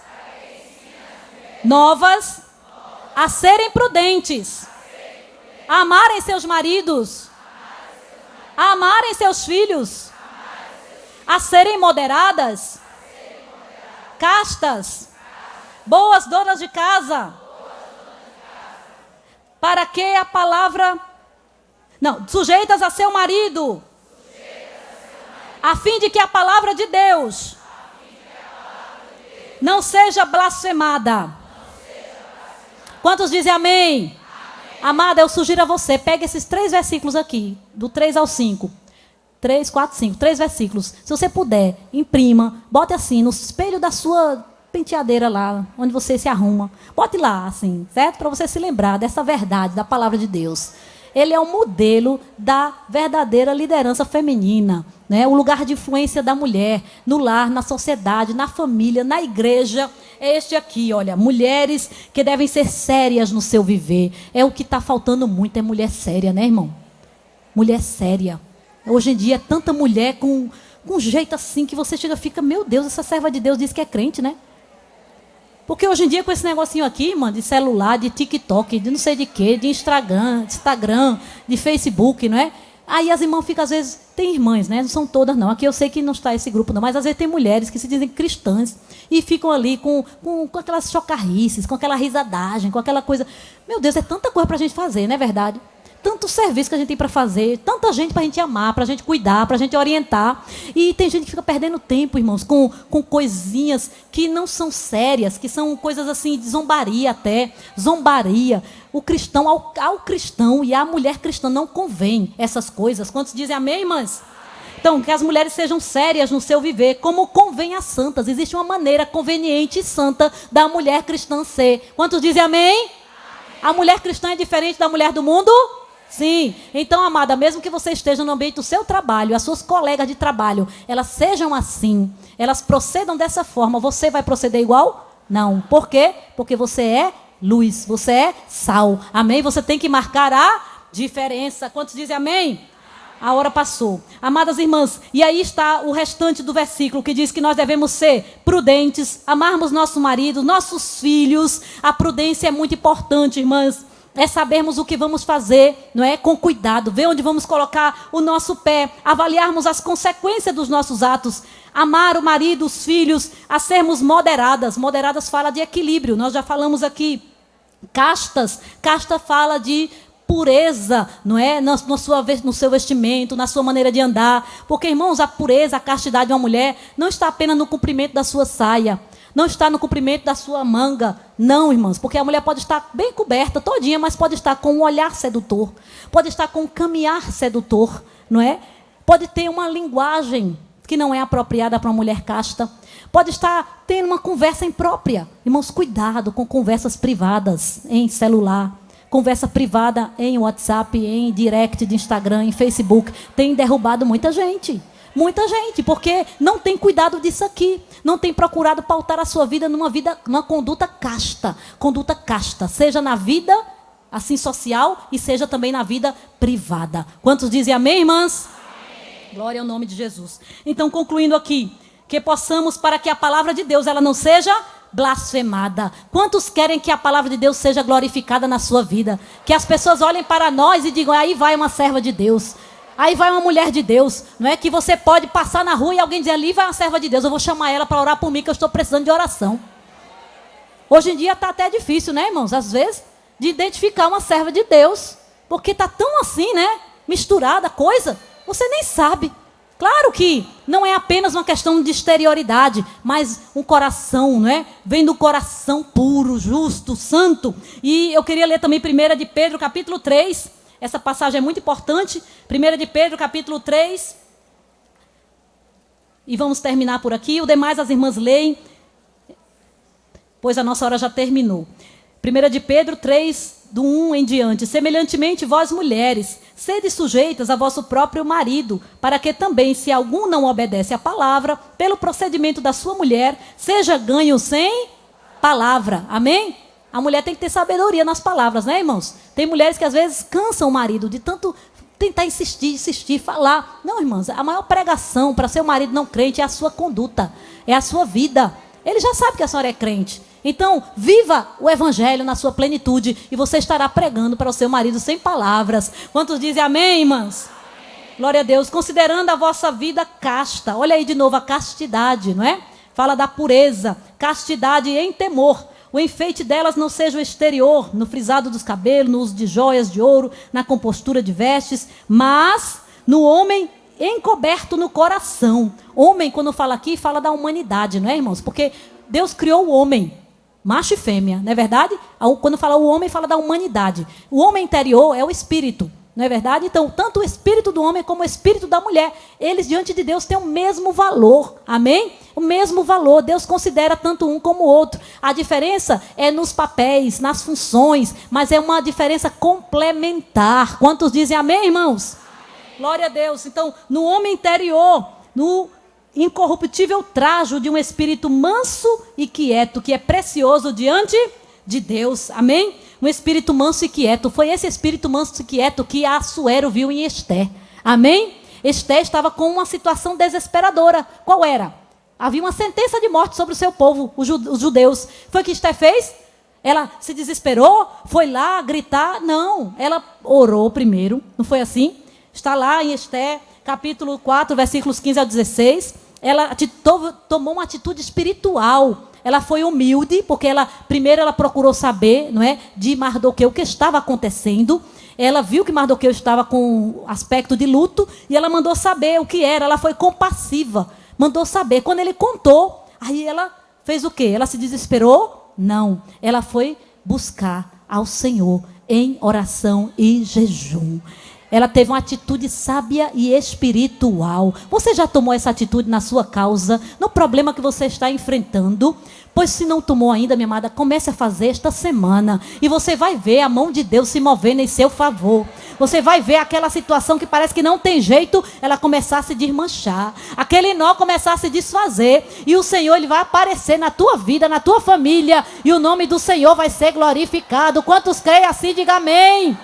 Speaker 1: novas a serem prudentes, a amarem seus maridos, a amarem seus filhos, a serem moderadas, castas, boas donas de casa, para que a palavra... Não, sujeitas a seu marido, a fim de que a palavra de Deus não seja blasfemada. Quantos dizem amém? Amada, eu sugiro a você, pegue esses 3 versículos aqui, do 3 ao 5. 3, 4, 5, 3 versículos. Se você puder, imprima, bote assim, no espelho da sua penteadeira lá, onde você se arruma. Bote lá, assim, certo? Para você se lembrar dessa verdade, da palavra de Deus. Ele é um modelo da verdadeira liderança feminina, né? O lugar de influência da mulher, no lar, na sociedade, na família, na igreja. É este aqui, olha, mulheres que devem ser sérias no seu viver. É o que está faltando muito, é mulher séria, né, irmão? Mulher séria. Hoje em dia, é tanta mulher com um jeito assim que você chega e fica, meu Deus, essa serva de Deus diz que é crente, né? Porque hoje em dia, com esse negocinho aqui, mano, de celular, de TikTok, de não sei de quê, de Instagram, de Facebook, não é? Aí as irmãs ficam, às vezes, tem irmãs, né? Não são todas, não. Aqui eu sei que não está esse grupo, não. Mas às vezes tem mulheres que se dizem cristãs e ficam ali com aquelas chocarrices, com aquela risadagem, com aquela coisa. Meu Deus, é tanta coisa para a gente fazer, não é verdade? Tanto serviço que a gente tem para fazer, tanta gente para a gente amar, para a gente cuidar, para a gente orientar. E tem gente que fica perdendo tempo, irmãos, com coisinhas que não são sérias, que são coisas assim de zombaria até, zombaria. O cristão, ao cristão e à mulher cristã não convém essas coisas. Quantos dizem amém, irmãs? Então, que as mulheres sejam sérias no seu viver, como convém às santas. Existe uma maneira conveniente e santa da mulher cristã ser. Quantos dizem amém? Amém. A mulher cristã é diferente da mulher do mundo? Sim. Então, amada, mesmo que você esteja no ambiente do seu trabalho, as suas colegas de trabalho, elas sejam assim, elas procedam dessa forma, você vai proceder igual? Não. Por quê? Porque você é luz, você é sal. Amém? Você tem que marcar a diferença. Quantos dizem amém? A hora passou. Amadas irmãs, e aí está o restante do versículo que diz que nós devemos ser prudentes, amarmos nosso marido, nossos filhos. A prudência é muito importante, irmãs. É sabermos o que vamos fazer, não é? Com cuidado, ver onde vamos colocar o nosso pé, avaliarmos as consequências dos nossos atos, amar o marido, os filhos, a sermos moderadas. Moderadas fala de equilíbrio, nós já falamos aqui. Castas, casta fala de pureza, não é? No seu vestimento, na sua maneira de andar. Porque, irmãos, a pureza, a castidade de uma mulher não está apenas no comprimento da sua saia, não está no comprimento da sua manga. Não, irmãos, porque a mulher pode estar bem coberta todinha, mas pode estar com um olhar sedutor, pode estar com um caminhar sedutor, não é? Pode ter uma linguagem que não é apropriada para uma mulher casta, pode estar tendo uma conversa imprópria. Irmãos, cuidado com conversas privadas em celular, conversa privada em WhatsApp, em direct de Instagram, em Facebook. Tem derrubado muita gente. Muita gente, porque não tem cuidado disso aqui. Não tem procurado pautar a sua vida numa conduta casta. Conduta casta, seja na vida assim social e seja também na vida privada. Quantos dizem amém, irmãs? Amém. Glória ao nome de Jesus. Então, concluindo aqui, que possamos, para que a palavra de Deus ela não seja blasfemada. Quantos querem que a palavra de Deus seja glorificada na sua vida? Que as pessoas olhem para nós e digam, aí vai uma serva de Deus. Aí vai uma mulher de Deus, não é? Que você pode passar na rua e alguém dizer, ali vai uma serva de Deus, eu vou chamar ela para orar por mim, que eu estou precisando de oração. Hoje em dia está até difícil, né, irmãos? Às vezes, de identificar uma serva de Deus, porque está tão assim, né? Misturada a coisa, você nem sabe. Claro que não é apenas uma questão de exterioridade, mas um coração, não é? Vem do coração puro, justo, santo. E eu queria ler também 1 de Pedro, capítulo 3. Essa passagem é muito importante. 1 de Pedro, capítulo 3. E vamos terminar por aqui. O demais as irmãs leem, pois a nossa hora já terminou. 1 de Pedro 3, do 1 em diante. Semelhantemente, vós mulheres, sede sujeitas a vosso próprio marido, para que também, se algum não obedece à palavra, pelo procedimento da sua mulher, seja ganho sem palavra. Amém? A mulher tem que ter sabedoria nas palavras, né, irmãos? Tem mulheres que às vezes cansam o marido de tanto tentar insistir, falar. Não, irmãos, a maior pregação para seu marido não crente é a sua conduta, é a sua vida. Ele já sabe que a senhora é crente. Então, viva o evangelho na sua plenitude e você estará pregando para o seu marido sem palavras. Quantos dizem amém, irmãs? Amém. Glória a Deus. Considerando a vossa vida casta. Olha aí de novo a castidade, não é? Fala da pureza, castidade em temor. O enfeite delas não seja o exterior, no frisado dos cabelos, no uso de joias de ouro, na compostura de vestes, mas no homem encoberto no coração. Homem, quando fala aqui, fala da humanidade, não é, irmãos? Porque Deus criou o homem, macho e fêmea, não é verdade? Quando fala o homem, fala da humanidade. O homem interior é o espírito, não é verdade? Então, tanto o espírito do homem como o espírito da mulher, eles diante de Deus têm o mesmo valor, amém? O mesmo valor, Deus considera tanto um como o outro. A diferença é nos papéis, nas funções, mas é uma diferença complementar. Quantos dizem amém, irmãos? Amém. Glória a Deus. Então, no homem interior, no incorruptível trajo de um espírito manso e quieto, que é precioso diante de Deus, amém? Um espírito manso e quieto. Foi esse espírito manso e quieto que Assuero viu em Esther, amém? Esther estava com uma situação desesperadora. Qual era? Havia uma sentença de morte sobre o seu povo, os judeus. Foi o que Esther fez? Ela se desesperou, foi lá gritar? Não, ela orou primeiro, não foi assim? Está lá em Esther, capítulo 4, versículos 15 a 16. Ela tomou uma atitude espiritual. Ela foi humilde, porque primeiro ela procurou saber, não é, de Mardoqueu o que estava acontecendo. Ela viu que Mardoqueu estava com aspecto de luto e ela mandou saber o que era. Ela foi compassiva, mandou saber. Quando ele contou, aí ela fez o quê? Ela se desesperou? Não. Ela foi buscar ao Senhor em oração e jejum. Ela teve uma atitude sábia e espiritual. Você já tomou essa atitude na sua causa, no problema que você está enfrentando? Pois se não tomou ainda, minha amada, comece a fazer esta semana. E você vai ver a mão de Deus se movendo em seu favor. Você vai ver aquela situação que parece que não tem jeito, ela começar a se desmanchar. Aquele nó começar a se desfazer. E o Senhor, Ele vai aparecer na tua vida, na tua família. E o nome do Senhor vai ser glorificado. Quantos creem assim, diga amém.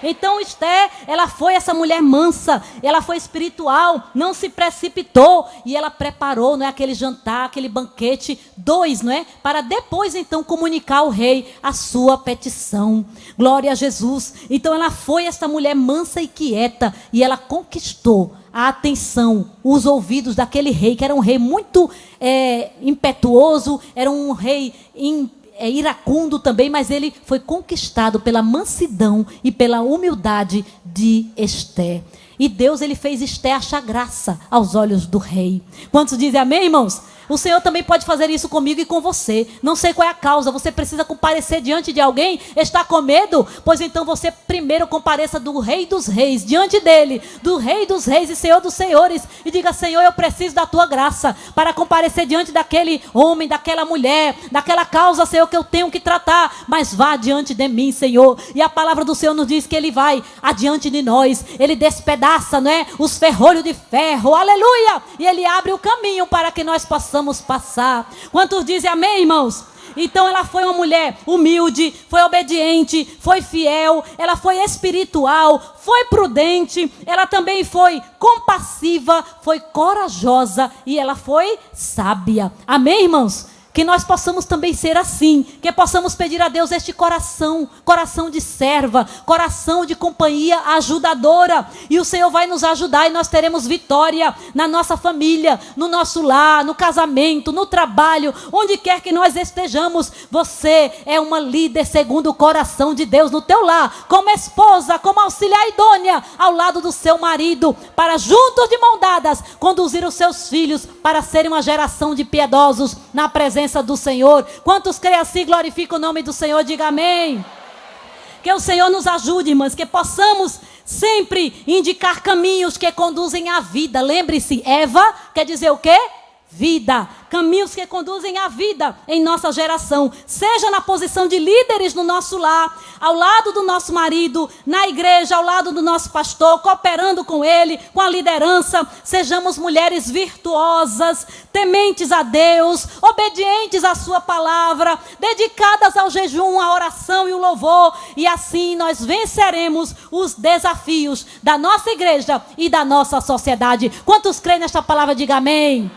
Speaker 1: Então Esther, ela foi essa mulher mansa, ela foi espiritual, não se precipitou e ela preparou, não é, aquele jantar, aquele banquete, não é, para depois então comunicar ao rei a sua petição. Glória a Jesus. Então ela foi essa mulher mansa e quieta e ela conquistou a atenção, os ouvidos daquele rei, que era um rei muito impetuoso, era um rei iracundo também, mas ele foi conquistado pela mansidão e pela humildade de Esther. E Deus, Ele fez Esther achar graça aos olhos do rei. Quantos dizem amém, irmãos? O Senhor também pode fazer isso comigo e com você. Não sei qual é a causa. Você precisa comparecer diante de alguém? Está com medo? Pois então você primeiro compareça do Rei dos Reis, diante dele, do Rei dos Reis e Senhor dos Senhores. E diga: Senhor, eu preciso da tua graça para comparecer diante daquele homem, daquela mulher, daquela causa, Senhor, que eu tenho que tratar. Mas vá diante de mim, Senhor. E a palavra do Senhor nos diz que Ele vai adiante de nós. Ele despedaça, não é, os ferrolhos de ferro. Aleluia! E Ele abre o caminho para que nós possamos passar. Quantos dizem amém, irmãos? Então ela foi uma mulher humilde, foi obediente, foi fiel, ela foi espiritual, foi prudente, ela também foi compassiva, foi corajosa e ela foi sábia. Amém, irmãos? Que nós possamos também ser assim, que possamos pedir a Deus este coração, coração de serva, coração de companhia ajudadora, e o Senhor vai nos ajudar e nós teremos vitória na nossa família, no nosso lar, no casamento, no trabalho, onde quer que nós estejamos. Você é uma líder segundo o coração de Deus no teu lar, como esposa, como auxiliar idônea ao lado do seu marido, para juntos de mão dadas conduzir os seus filhos para serem uma geração de piedosos na presença do Senhor. Quantos creem assim, glorificam o nome do Senhor, diga amém. Que o Senhor nos ajude, irmãs, que possamos sempre indicar caminhos que conduzem à vida. Lembre-se, Eva quer dizer o quê? Vida. Caminhos que conduzem à vida em nossa geração. Seja na posição de líderes no nosso lar, ao lado do nosso marido, na igreja, ao lado do nosso pastor, cooperando com ele, com a liderança. Sejamos mulheres virtuosas, tementes a Deus, obedientes à sua palavra, dedicadas ao jejum, à oração e o louvor. E assim nós venceremos os desafios da nossa igreja e da nossa sociedade. Quantos creem nesta palavra, diga amém.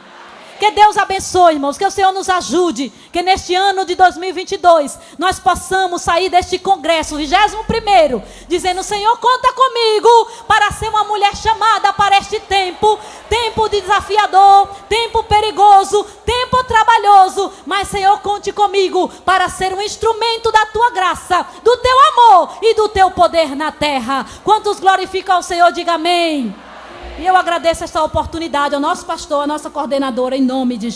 Speaker 1: Que Deus abençoe, irmãos, que o Senhor nos ajude, que neste ano de 2022 nós possamos sair deste congresso, 21º, dizendo: Senhor, conta comigo para ser uma mulher chamada para este tempo, tempo desafiador, tempo perigoso, tempo trabalhoso, mas Senhor, conte comigo para ser um instrumento da tua graça, do teu amor e do teu poder na terra. Quantos glorificam ao Senhor, diga amém. E eu agradeço esta oportunidade ao nosso pastor, à nossa coordenadora, em nome de Jesus.